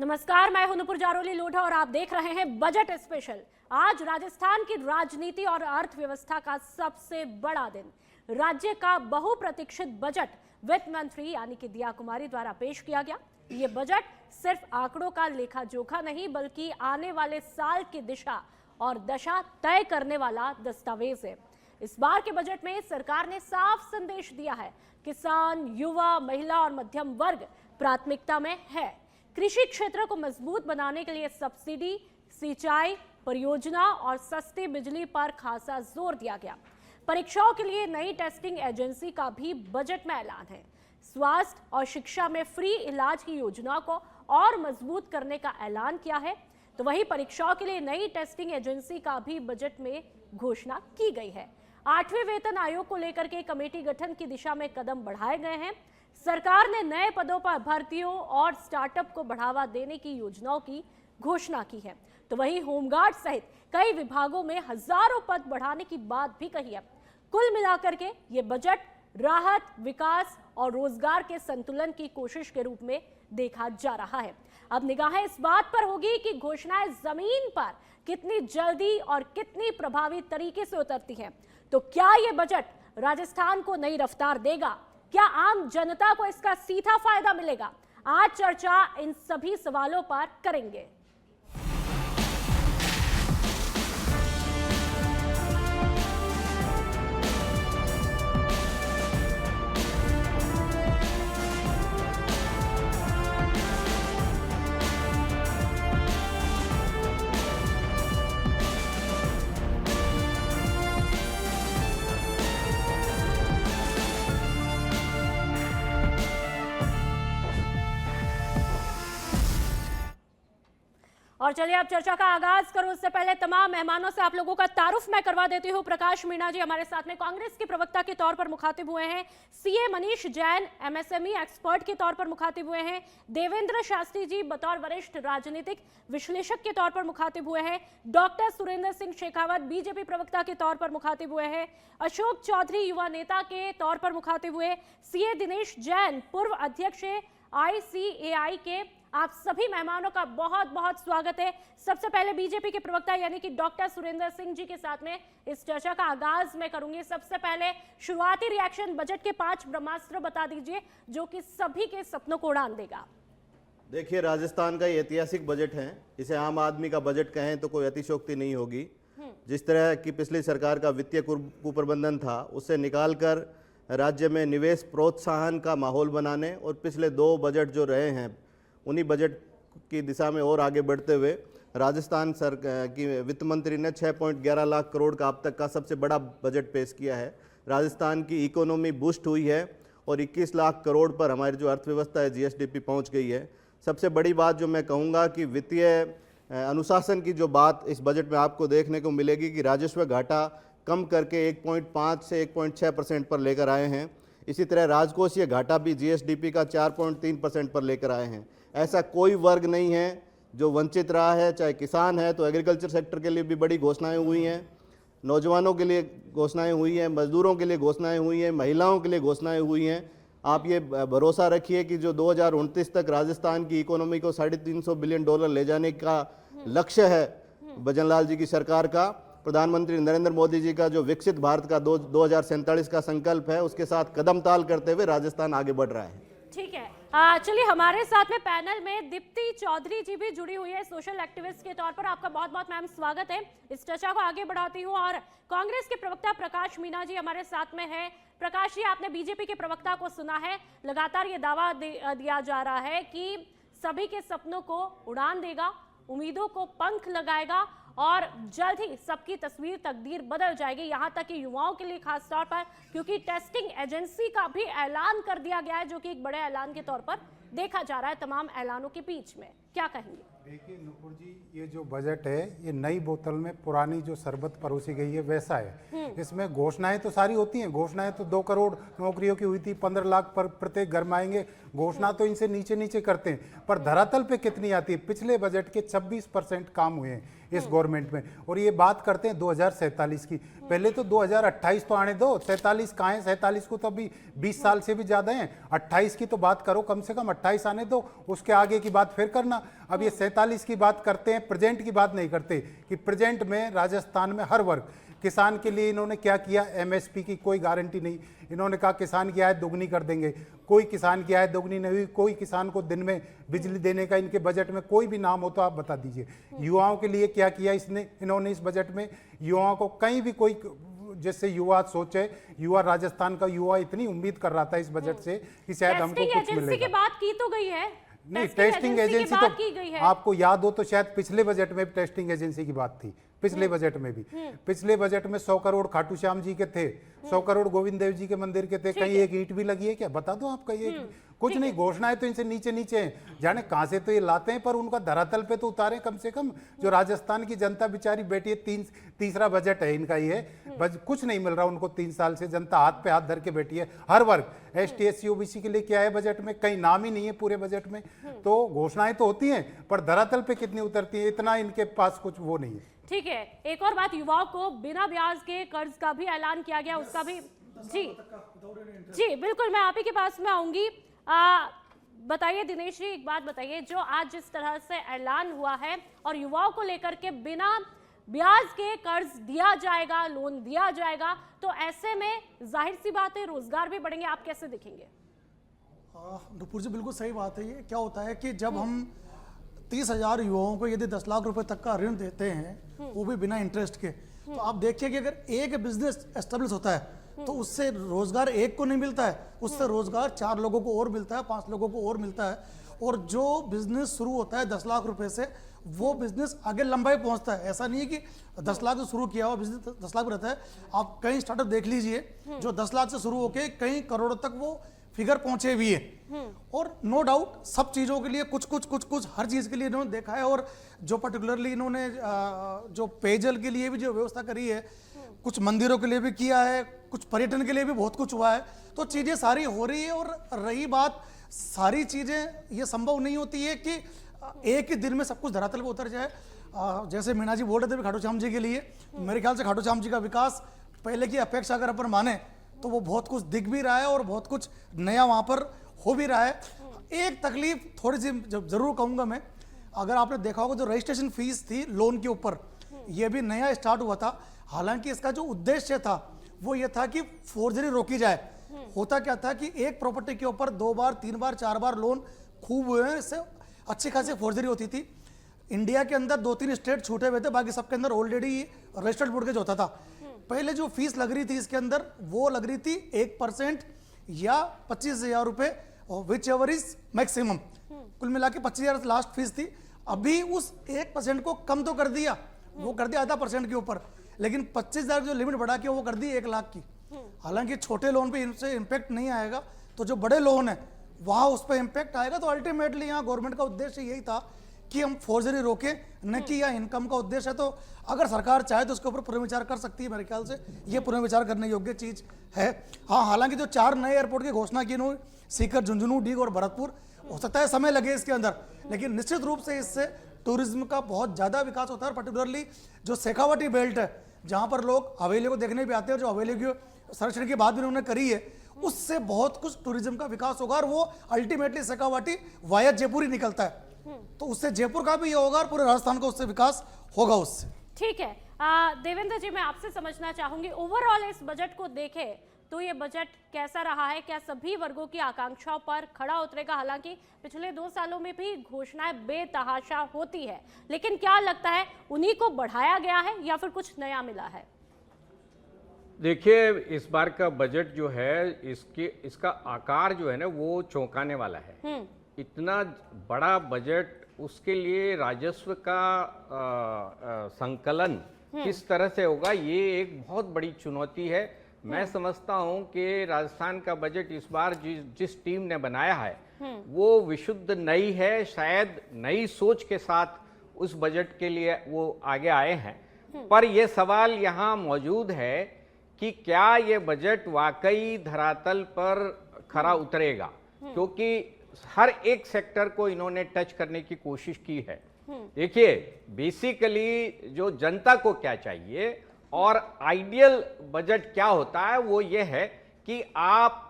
नमस्कार, मैं हूं नुपुर जारोली लोढ़ा और आप देख रहे हैं बजट स्पेशल। आज राजस्थान की राजनीति और अर्थव्यवस्था का सबसे बड़ा दिन। राज्य का बहुप्रतीक्षित बजट वित्त मंत्री यानी कि दिया कुमारी द्वारा पेश किया गया। ये बजट सिर्फ आंकड़ों का लेखा जोखा नहीं बल्कि आने वाले साल की दिशा और दशा तय करने वाला दस्तावेज है। इस बार के बजट में सरकार ने साफ संदेश दिया है, किसान, युवा, महिला और मध्यम वर्ग प्राथमिकता में है। कृषि क्षेत्र को मजबूत बनाने के लिए सब्सिडी, सिंचाई परियोजना और सस्ती बिजली पर खासा जोर दिया गया। परीक्षाओं के लिए नई टेस्टिंग एजेंसी का भी बजट में ऐलान है। स्वास्थ्य और शिक्षा में फ्री इलाज की योजना को और मजबूत करने का ऐलान किया है। तो वहीं परीक्षाओं के लिए नई टेस्टिंग एजेंसी का भी बजट में घोषणा की गई है। 8वें वेतन आयोग को लेकर के कमेटी गठन की दिशा में कदम बढ़ाए गए हैं। सरकार ने नए पदों पर भर्तियों और स्टार्टअप को बढ़ावा देने की योजनाओं की घोषणा की है। तो वहीं होमगार्ड सहित कई विभागों में हजारों पद बढ़ाने की बात भी कही है। कुल मिलाकर के ये बजट राहत, विकास और रोजगार के संतुलन की कोशिश के रूप में देखा जा रहा है। अब निगाहें इस बात पर होगी कि घोषणाएं जमीन पर कितनी जल्दी और कितनी प्रभावी तरीके से उतरती हैं। तो क्या ये बजट राजस्थान को नई रफ्तार देगा? क्या आम जनता को इसका सीधा फायदा मिलेगा? आज चर्चा इन सभी सवालों पर करेंगे। और चलिए अब चर्चा का आगाज करूं उससे पहले तमाम मेहमानों से आप लोगों का तारुफ मैं करवा देती हूं। प्रकाश मीणा जी हमारे साथ में कांग्रेस के प्रवक्ता के तौर पर मुखातिब हुए हैं। CA Manish Jain MSME expert के तौर पर मुखातिब हुए हैं। देवेंद्र शास्त्री जी बतौर वरिष्ठ राजनीतिक विश्लेषक के तौर पर मुखातिब हुए हैं। डॉक्टर सुरेंद्र सिंह शेखावत बीजेपी प्रवक्ता के तौर पर मुखातिब हुए हैं। अशोक चौधरी युवा नेता के तौर पर मुखातिब हुए। सीए दिनेश जैन पूर्व अध्यक्ष ICAI के। आप सभी मेहमानों का बहुत बहुत स्वागत है। सबसे पहले बीजेपी के प्रवक्ता यानी कि डॉक्टर सुरेंद्र सिंह जी के साथ में इस चर्चा का आगाज मैं करूंगी। सबसे पहले शुरुआती रिएक्शन, बजट के 5 ब्रह्मास्त्र बता दीजिए जो कि सभी के सपनों को उड़ान देगा। देखिए, राजस्थान का ये ऐतिहासिक बजट है। इसे आम आदमी का बजट कहें तो कोई अतिशयोक्ति नहीं होगी। जिस तरह की पिछली सरकार का वित्तीय कुप्रबंधन था, उससे निकालकर राज्य में निवेश प्रोत्साहन का माहौल बनाने और पिछले 2 बजट जो रहे हैं उन्हीं बजट की दिशा में और आगे बढ़ते हुए राजस्थान की वित्त मंत्री ने 6.11 लाख करोड़ का अब तक का सबसे बड़ा बजट पेश किया है। राजस्थान की इकोनॉमी बूस्ट हुई है और 21 लाख करोड़ पर हमारी जो अर्थव्यवस्था है GSDP पहुंच गई है। सबसे बड़ी बात जो मैं कहूँगा कि वित्तीय अनुशासन की जो बात इस बजट में आपको देखने को मिलेगी कि राजस्व घाटा कम करके 1.5 से 1.6% पर लेकर आए हैं। इसी तरह राजकोषीय घाटा भी GSDP का 4.3% पर लेकर आए हैं। ऐसा कोई वर्ग नहीं है जो वंचित रहा है, चाहे किसान है तो एग्रीकल्चर सेक्टर के लिए भी बड़ी घोषणाएं हुई हैं, नौजवानों के लिए घोषणाएं हुई हैं, मजदूरों के लिए घोषणाएं हुई हैं, महिलाओं के लिए घोषणाएं हुई हैं। आप ये भरोसा रखिए कि जो 2029 तक राजस्थान की इकोनॉमी को $350 बिलियन ले जाने का लक्ष्य है भजनलाल जी की सरकार का, प्रधानमंत्री नरेंद्र मोदी जी का जो विकसित भारत का 2047 का संकल्प है, उसके साथ कदम ताल करते हुए राजस्थान आगे बढ़ रहा है। ठीक है, चलिए हमारे साथ में पैनल में दीप्ति चौधरी जी भी जुड़ी हुई है सोशल एक्टिविस्ट के तौर पर। आपका बहुत बहुत मैम स्वागत है। इस चर्चा को आगे बढ़ाती हूँ और कांग्रेस के प्रवक्ता प्रकाश मीणा जी हमारे साथ में है। प्रकाश जी, आपने बीजेपी के प्रवक्ता को सुना है, लगातार ये दावा दिया जा रहा है कि सभी के सपनों को उड़ान देगा, उम्मीदों को पंख लगाएगा और जल्द ही सबकी तस्वीर तकदीर बदल जाएगी, यहां तक कि युवाओं के लिए खास तौर पर, क्योंकि टेस्टिंग एजेंसी का भी ऐलान कर दिया गया है जो कि एक बड़े ऐलान के तौर पर देखा जा रहा है तमाम ऐलानों के बीच में। क्या कहेंगे? देखिए नुपुर जी, ये जो बजट है ये नई बोतल में पुरानी जो शरबत परोसी गई है वैसा है। इसमें घोषणाएं तो सारी होती हैं। घोषणाएं तो 2 करोड़ नौकरियों की हुई थी, 15 लाख पर प्रत्येक घर में आएंगे, घोषणा तो इनसे नीचे नीचे करते हैं, पर धरातल पे कितनी आती है? पिछले बजट के 26% काम हुए हैं इस गवर्नमेंट में, और ये बात करते हैं 2047 की। पहले तो 2028 तो आने दो, 47 कहाँ है? 47 को तो अभी 20 साल से भी ज्यादा है। 28 की तो बात करो, कम से कम 28 आने दो, उसके आगे की बात फिर करना। अब ये 47 की बात करते हैं, प्रेजेंट की बात नहीं करते कि प्रेजेंट में राजस्थान में हर वर्ग, किसान के लिए इन्होंने क्या किया? एमएसपी की कोई गारंटी नहीं। इन्होंने कहा किसान की आय दोगुनी कर देंगे, कोई किसान की आय दोगुनी नहीं हुई। कोई किसान को दिन में बिजली देने का इनके बजट में कोई भी नाम हो तो आप बता दीजिए। युवाओं के लिए क्या किया इन्होंने इस बजट में? युवाओं को कहीं भी कोई, जैसे युवा सोचे, युवा राजस्थान का युवा इतनी उम्मीद कर रहा था इस बजट से कि शायद हमको कुछ एजेंसी मिलेगा। की बात की तो गई है, नहीं, टेस्टिंग एजेंसी बात की गई तो है। आपको याद हो तो शायद पिछले बजट में टेस्टिंग एजेंसी की बात थी, पिछले बजट में भी। पिछले बजट में 100 करोड़ खाटू श्याम जी के थे, 100 करोड़ गोविंद देव जी के मंदिर के थे। कहीं एक ईंट भी लगी है क्या? बता दो आप। कहीं एक कुछ नहीं। घोषणाएं तो इनसे नीचे नीचे हैं, जाने कहां से तो ये लाते हैं, पर उनका धरातल पे तो उतारे कम से कम। जो राजस्थान की जनता बेचारी बैठी है, तीसरा बजट है इनका ये, बस कुछ नहीं मिल रहा उनको 3 साल से। जनता हाथ पे हाथ धर के बैठी है, हर वर्ग। ST SC OBC के लिए क्या है बजट में? कहीं नाम ही नहीं है पूरे बजट में। तो घोषणाएं तो होती हैं, पर धरातल पे कितनी उतरती है, इतना इनके पास कुछ वो नहीं है। ठीक है, एक और बात, युवाओं को बिना ब्याज के कर्ज का भी ऐलान किया गया, उसका भी। जी बिल्कुल, मैं आप ही के पास में आऊंगी। बताइए दिनेश जी, एक बात बताइए, जो आज जिस तरह से ऐलान हुआ है और युवाओं को लेकर के बिना ब्याज के कर्ज दिया जाएगा, लोन दिया जाएगा, तो ऐसे में जाहिर सी बात है रोजगार भी बढ़ेंगे। आप कैसे दिखेंगे? नुपुर जी, बिल्कुल सही बात है। ये क्या होता है कि जब हम 30,000 युवाओं को यदि 10 लाख रुपए तक का ऋण देते हैं, वो भी बिना इंटरेस्ट के, तो आप देखिए कि अगर एक बिजनेस एस्टेब्लिश होता है तो उससे रोजगार एक को नहीं मिलता है, उससे रोजगार 4 लोगों को और मिलता है, 5 लोगों को और मिलता है। और जो बिजनेस शुरू होता है 10 लाख रुपए से, वो बिजनेस आगे लंबाई पहुंचता है। ऐसा नहीं है कि 10 लाख से शुरू किया हुआ बिजनेस 10 लाख रहता है। आप कई स्टार्टअप देख लीजिए जो 10 लाख से शुरू होकर कई करोड़ों तक वो फिगर पहुंचे हुए है। और नो डाउट सब चीज़ों के लिए कुछ हर चीज़ के लिए इन्होंने देखा है। और जो पर्टिकुलरली इन्होंने जो पेयजल के लिए भी जो व्यवस्था करी है, कुछ मंदिरों के लिए भी किया है, कुछ पर्यटन के लिए भी बहुत कुछ हुआ है। तो चीज़ें सारी हो रही है। और रही बात, सारी चीज़ें ये संभव नहीं होती है कि एक ही दिन में सब कुछ धरातल पर उतर जाए। जैसे मीना जी बोल रहे थे खाटू श्याम जी के लिए, मेरे ख्याल से खाटू श्याम जी का विकास पहले की अपेक्षा अगर अपन माने तो वो बहुत कुछ दिख भी रहा है और बहुत कुछ नया वहाँ पर हो भी रहा है। एक तकलीफ थोड़ी सी जरूर कहूँगा मैं, अगर आपने देखा होगा जो रजिस्ट्रेशन फीस थी लोन के ऊपर, ये भी नया स्टार्ट हुआ था। हालांकि इसका जो उद्देश्य था वो ये था कि फोर्जरी रोकी जाए। होता क्या था कि एक प्रॉपर्टी के ऊपर 2 बार 3 बार 4 बार लोन खूब हुए हैं, इससे अच्छी खासी फोर्जरी होती थी। इंडिया के अंदर 2-3 स्टेट छूटे हुए थे, बाकी सबके अंदर ऑलरेडी रजिस्टर्ड मोर्टगेज होता था। पहले जो फीस लग रही थी इसके अंदर, वो लग रही थी 1% या 25,000 रुपए, विच एवर इज मैक्सिमम। कुल मिला के 25,000 लास्ट फीस थी। अभी उस 1% को कम तो कर दिया, वो कर दिया 0.5% के ऊपर, लेकिन 25,000 जो लिमिट बढ़ा के वो कर दी 1 लाख की। हालांकि छोटे लोन पे इनसे इम्पैक्ट नहीं आएगा, तो जो बड़े लोन है वहाँ उस पर इम्पैक्ट आएगा। तो अल्टीमेटली यहाँ गवर्नमेंट का उद्देश्य यही था कि हम फोर्जरी रोकें, न कि यह इनकम का उद्देश्य है। तो अगर सरकार चाहे तो उसके ऊपर पुनर्विचार कर सकती है। मेरे ख्याल से ये पुनर्विचार करने योग्य चीज़ है। हाँ, हालांकि जो 4 नए एयरपोर्ट की घोषणा की इन्होंने, सीकर, झुंझुनू, डीग और भरतपुर, हो सकता है समय लगे इसके अंदर, लेकिन निश्चित रूप से इससे टूरिज्म का बहुत ज़्यादा विकास होता है। पर्टिकुलरली जो शेखावाटी बेल्ट है, जहाँ पर लोग हवेली को देखने भी आते हैं, जो हवेली की संरक्षण की बात भी उन्होंने करी है, उससे बहुत कुछ टूरिज्म का विकास होगा। और वो अल्टीमेटली शेखावाटी वाया जयपुर ही निकलता है, तो उससे जयपुर का भी ये होगा और पूरे राजस्थान का उससे विकास होगा उससे। ठीक है, देवेंद्र जी, मैं आपसे समझना चाहूंगी, ओवरऑल इस बजट को देखें तो ये बजट कैसा रहा है? क्या सभी वर्गों की आकांक्षाओं पर खड़ा उतरेगा? हालांकि पिछले 2 सालों में भी घोषणाएं बेतहाशा होती है, लेकिन क्या लगता है उन्हीं को बढ़ाया गया है या फिर कुछ नया मिला है? देखिए, इस बार का बजट जो है, इसका आकार जो है ना, वो चौंकाने वाला है। इतना बड़ा बजट, उसके लिए राजस्व का संकलन किस तरह से होगा, ये एक बहुत बड़ी चुनौती है। मैं समझता हूं कि राजस्थान का बजट इस बार जिस टीम ने बनाया है वो विशुद्ध नई है। शायद नई सोच के साथ उस बजट के लिए वो आगे आए हैं। पर यह सवाल यहाँ मौजूद है कि क्या ये बजट वाकई धरातल पर खरा उतरेगा, क्योंकि हर एक सेक्टर को इन्होंने टच करने की कोशिश की है। देखिए, बेसिकली जो जनता को क्या चाहिए और आइडियल बजट क्या होता है, वो ये है कि आप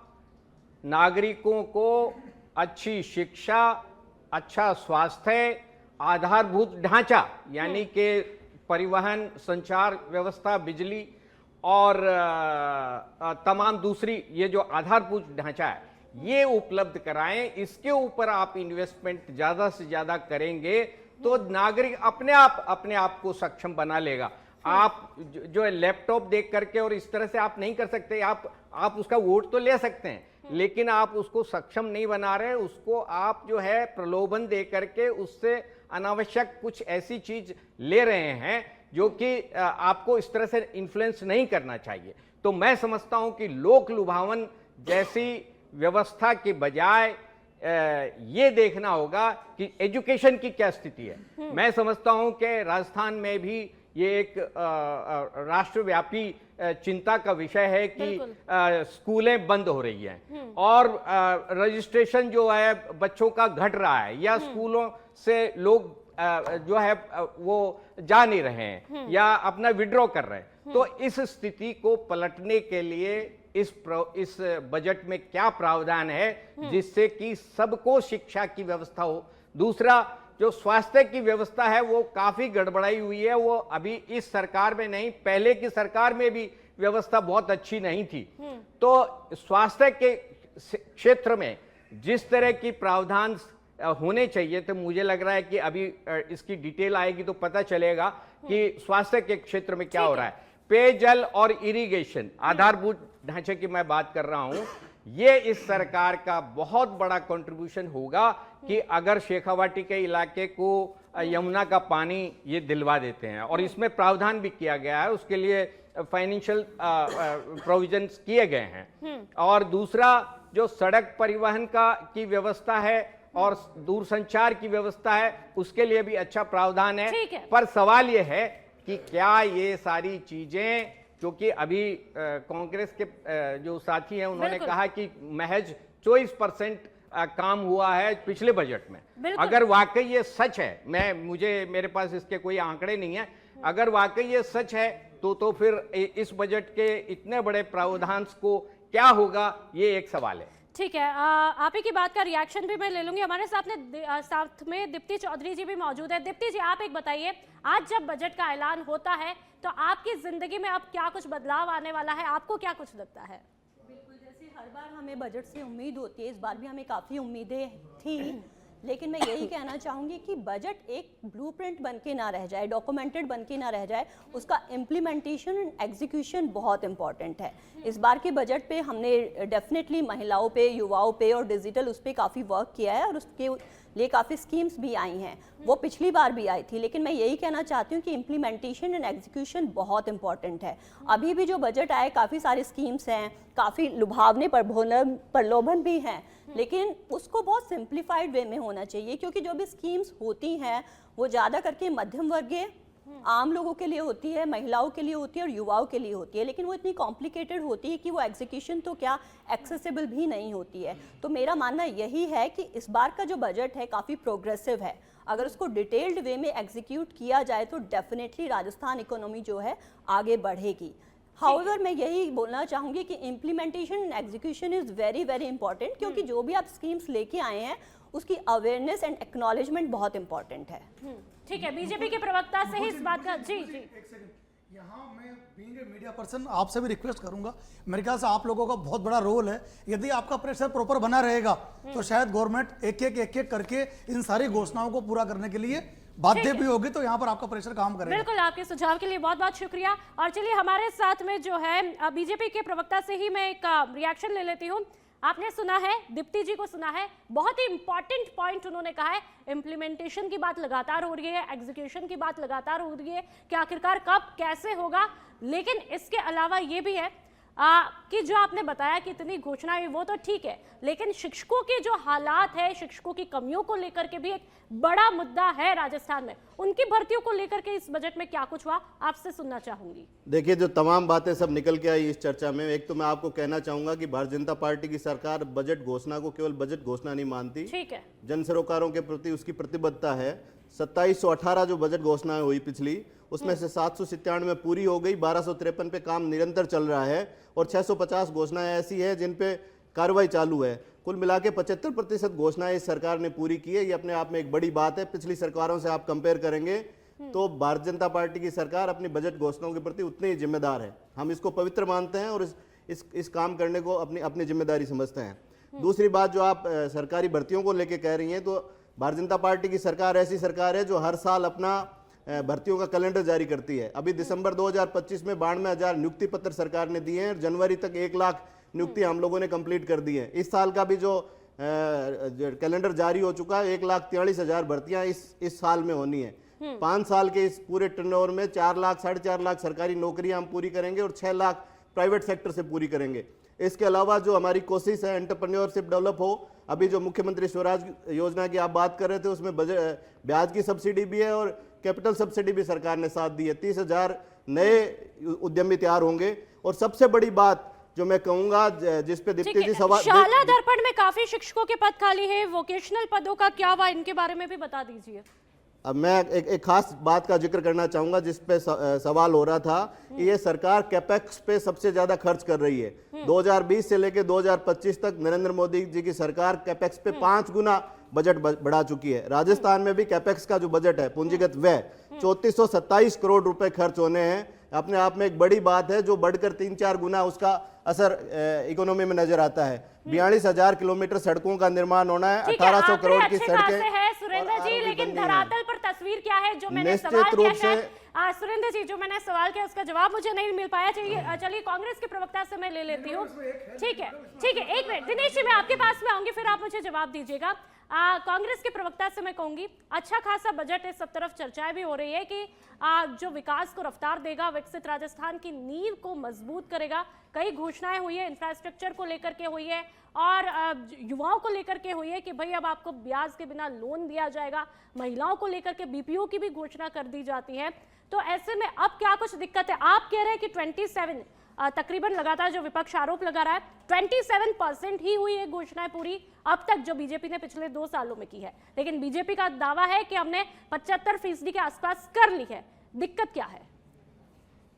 नागरिकों को अच्छी शिक्षा, अच्छा स्वास्थ्य, आधारभूत ढांचा यानी कि परिवहन, संचार व्यवस्था, बिजली और तमाम दूसरी ये जो आधारभूत ढांचा है ये उपलब्ध कराएं। इसके ऊपर आप इन्वेस्टमेंट ज़्यादा से ज़्यादा करेंगे तो नागरिक अपने आप को सक्षम बना लेगा। आप जो है लैपटॉप देख करके और इस तरह से आप नहीं कर सकते। आप उसका वोट तो ले सकते हैं, लेकिन आप उसको सक्षम नहीं बना रहे। उसको आप जो है प्रलोभन दे करके उससे अनावश्यक कुछ ऐसी चीज ले रहे हैं जो कि आपको इस तरह से इन्फ्लुएंस नहीं करना चाहिए। तो मैं समझता हूं कि लोक लुभावन जैसी व्यवस्था के बजाय ये देखना होगा कि एजुकेशन की क्या स्थिति है। मैं समझता हूं कि राजस्थान में भी ये एक राष्ट्रव्यापी चिंता का विषय है कि स्कूलें बंद हो रही हैं और रजिस्ट्रेशन जो है बच्चों का घट रहा है या स्कूलों से लोग जो है वो जा नहीं रहे हैं या अपना विड्रॉ कर रहे हैं। तो इस स्थिति को पलटने के लिए इस बजट में क्या प्रावधान है जिससे कि सबको शिक्षा की व्यवस्था हो। दूसरा, जो स्वास्थ्य की व्यवस्था है वो काफी गड़बड़ाई हुई है। वो अभी इस सरकार में नहीं, पहले की सरकार में भी व्यवस्था बहुत अच्छी नहीं थी। तो स्वास्थ्य के क्षेत्र में जिस तरह की प्रावधान होने चाहिए, तो मुझे लग रहा है कि अभी इसकी डिटेल आएगी तो पता चलेगा कि स्वास्थ्य के क्षेत्र में क्या हो रहा है। पेयजल और इरिगेशन, आधारभूत ढांचे की मैं बात कर रहा हूं, ये इस सरकार का बहुत बड़ा कंट्रीब्यूशन होगा कि अगर शेखावाटी के इलाके को यमुना का पानी ये दिलवा देते हैं और इसमें प्रावधान भी किया गया है, उसके लिए फाइनेंशियल प्रोविजंस किए गए हैं। और दूसरा, जो सड़क परिवहन की व्यवस्था है और दूरसंचार की व्यवस्था है, उसके लिए भी अच्छा प्रावधान है। पर सवाल ये है कि क्या ये सारी चीजें, क्योंकि अभी कांग्रेस के जो साथी हैं उन्होंने कहा कि महज 24% काम हुआ है पिछले बजट में। अगर वाकई ये सच है, मेरे पास इसके कोई आंकड़े नहीं है, अगर वाकई ये सच है तो फिर इस बजट के इतने बड़े प्रावधान को क्या होगा, ये एक सवाल है। ठीक है, आप ही की बात का रिएक्शन भी मैं ले लूंगी। हमारे साथ में दीप्ति चौधरी जी भी मौजूद है। दीप्ति जी, आप एक बताइए, आज जब बजट का ऐलान होता है तो आपकी जिंदगी में अब क्या कुछ बदलाव आने वाला है, आपको क्या कुछ लगता है? बिल्कुल, जैसे हर बार हमें बजट से उम्मीद होती है, इस बार भी हमें काफ़ी उम्मीदें थी, लेकिन मैं यही कहना चाहूँगी कि बजट एक ब्लूप्रिंट बन के ना रह जाए, डॉक्यूमेंटेड बन के ना रह जाए, उसका इम्प्लीमेंटेशन एंड एग्जीक्यूशन बहुत इंपॉर्टेंट है। इस बार के बजट पे हमने डेफिनेटली महिलाओं पे, युवाओं पे और डिजिटल उस पर काफ़ी वर्क किया है और उसके लिए काफ़ी स्कीम्स भी आई हैं। वो पिछली बार भी आई थी, लेकिन मैं यही कहना चाहती हूँ कि इम्प्लीमेंटेशन एंड एग्जीक्यूशन बहुत इंपॉर्टेंट है। अभी भी जो बजट आए, काफ़ी सारी स्कीम्स हैं, काफ़ी लुभावने प्रलोभन भी हैं, लेकिन उसको बहुत सिंप्लीफाइड वे में होना चाहिए, क्योंकि जो भी स्कीम्स होती हैं वो ज़्यादा करके मध्यम वर्गीय आम लोगों के लिए होती है, महिलाओं के लिए होती है और युवाओं के लिए होती है, लेकिन वो इतनी कॉम्प्लिकेटेड होती है कि वो एग्जीक्यूशन तो क्या एक्सेसिबल भी नहीं होती है। तो मेरा मानना यही है कि इस बार का जो बजट है काफ़ी प्रोग्रेसिव है। अगर उसको डिटेल्ड वे में एग्जीक्यूट किया जाए तो डेफिनेटली राजस्थान इकोनॉमी जो है आगे बढ़ेगी। हाउएवर मैं यही बोलना चाहूँगी कि implementation and execution is very very important, क्योंकि जो भी आप स्कीम्स लेके आए हैं उसकी अवेयरनेस एंड एक्नॉलेजमेंट बहुत इंपॉर्टेंट है। ठीक है, बीजेपी के प्रवक्ता से ही इस बात का जी। एक सेकंड, यहाँ मैं बीइंग ए मीडिया पर्सन आपसे भी रिक्वेस्ट करूंगा, मेरे ख्याल से आप लोगों का बहुत बड़ा रोल है। यदि आपका प्रेशर प्रॉपर बना रहेगा तो शायद गवर्नमेंट एक एक करके इन सारी घोषणाओं को पूरा करने के लिए बाध्य भी होगी, तो यहाँ पर आपका प्रेशर काम करेगा। बिल्कुल, आपके सुझाव के लिए बहुत बहुत शुक्रिया। और चलिए, हमारे साथ में जो है बीजेपी के प्रवक्ता से ही मैं एक रिएक्शन ले लेती हूँ। आपने सुना है, दीप्ति जी को सुना है, बहुत ही इंपॉर्टेंट पॉइंट उन्होंने कहा है। इम्प्लीमेंटेशन की बात लगातार हो रही है, एग्जीक्यूशन की बात लगातार हो रही है कि आखिरकार कब कैसे होगा, लेकिन इसके अलावा ये भी है कि जो आपने बताया कि इतनी घोषणाएं वो तो ठीक है, लेकिन शिक्षकों के जो हालात है, शिक्षकों की कमियों को लेकर के भी एक बड़ा मुद्दा है राजस्थान में। उनकी भर्तियों को लेकर के इस बजट में क्या कुछ हुआ, आपसे सुनना चाहूंगी। देखिए, जो तमाम बातें सब निकल के आई इस चर्चा में, एक तो मैं आपको कहना चाहूंगा कि भारतीय जनता पार्टी की सरकार बजट घोषणा को केवल बजट घोषणा नहीं मानती, ठीक है, जन सरोकारों के प्रति उसकी प्रतिबद्धता है। 2718 जो बजट घोषणाएं हुई पिछली, उसमें से 797 पूरी हो गई, 1253 पे काम निरंतर चल रहा है और 650 घोषणाएं ऐसी है जिन पे कार्रवाई चालू है। कुल मिला के 75% घोषणाएं इस सरकार ने पूरी की है। ये अपने आप में एक बड़ी बात है। पिछली सरकारों से आप कंपेयर करेंगे तो भारतीय जनता पार्टी की सरकार अपनी बजट घोषणाओं के प्रति उतनी ही जिम्मेदार है। हम इसको पवित्र मानते हैं और इस काम करने को अपनी जिम्मेदारी समझते हैं। दूसरी बात जो आप सरकारी भर्तियों को लेके कह रही हैं, तो भारतीय जनता पार्टी की सरकार ऐसी सरकार है जो हर साल अपना भर्तियों का कैलेंडर जारी करती है। अभी दिसंबर 2025 में 92,000 नियुक्ति पत्र सरकार ने दिए हैं और जनवरी तक 1 लाख नियुक्ति हम लोगों ने कंप्लीट कर दी है। इस साल का भी जो कैलेंडर जारी हो चुका है, 1,43,000 भर्तियां इस साल में होनी है। 5 साल के इस पूरे टर्नओवर में 4 लाख 4.5 लाख सरकारी नौकरियां हम पूरी करेंगे और 6 लाख प्राइवेट सेक्टर से पूरी करेंगे। इसके अलावा जो हमारी कोशिश है एंटरप्रेन्योरशिप डेवलप हो, अभी जो मुख्यमंत्री स्वराज योजना की आप बात कर रहे थे, उसमें ब्याज की सब्सिडी भी है और कैपिटल सब्सिडी भी सरकार ने साथ दी है। 30,000 नए उद्यमी तैयार होंगे। और सबसे बड़ी बात जो मैं कहूंगा, जिस पे दीप्ति जी सवाल, शाला दर्पण में काफी शिक्षकों के पद खाली है, वोकेशनल पदों का क्या हुआ, इनके बारे में भी बता दीजिए। अब मैं एक खास बात का जिक्र करना चाहूंगा जिस पे सवाल हो रहा था कि ये सरकार कैपेक्स पे सबसे ज्यादा खर्च कर रही है। 2020 से लेकर 2025 तक नरेंद्र मोदी जी की सरकार कैपेक्स पे 5 गुना बजट बढ़ा चुकी है। राजस्थान में भी कैपेक्स का जो बजट है, पूंजीगत व्यय 3427 करोड़ रुपए खर्च होने हैं। अपने आप में एक बड़ी बात है, जो बढ़कर 3-4 गुना उसका असर इकोनॉमी में नजर आता है। 42,000 किलोमीटर सड़कों का निर्माण होना है, 1800 करोड़ की सड़कें है सुरेंद्र जी, लेकिन धरातल पर तस्वीर क्या है जो मैंने सवाल निश्चित रूप किया से सुरेंद्र जी, जो मैंने सवाल किया उसका जवाब मुझे नहीं मिल पाया। चलिए कांग्रेस के प्रवक्ता से मैं ले लेती हूँ। ठीक है, एक मिनट दिनेश जी, मैं आपके पास में आऊंगी, फिर आप मुझे जवाब दीजिएगा। कांग्रेस के प्रवक्ता से मैं कहूंगी, अच्छा खासा बजट है, सब तरफ चर्चाएं भी हो रही है कि जो विकास को रफ्तार देगा, विकसित राजस्थान की नींव को मजबूत करेगा। कई घोषणाएं हुई है, इंफ्रास्ट्रक्चर को लेकर के हुई है और युवाओं को लेकर के हुई है कि भाई अब आपको ब्याज के बिना लोन दिया जाएगा। महिलाओं को लेकर के बीपीओ की भी घोषणा कर दी जाती है। तो ऐसे में अब क्या कुछ दिक्कत है? आप कह रहे हैं कि 27 तकरीबन लगातार जो विपक्ष आरोप लगा रहा है 27% ही हुई है घोषणाएं पूरी अब तक जो बीजेपी ने पिछले 2 सालों में की है, लेकिन बीजेपी का दावा है कि हमने 75% के आसपास कर ली है। दिक्कत क्या है?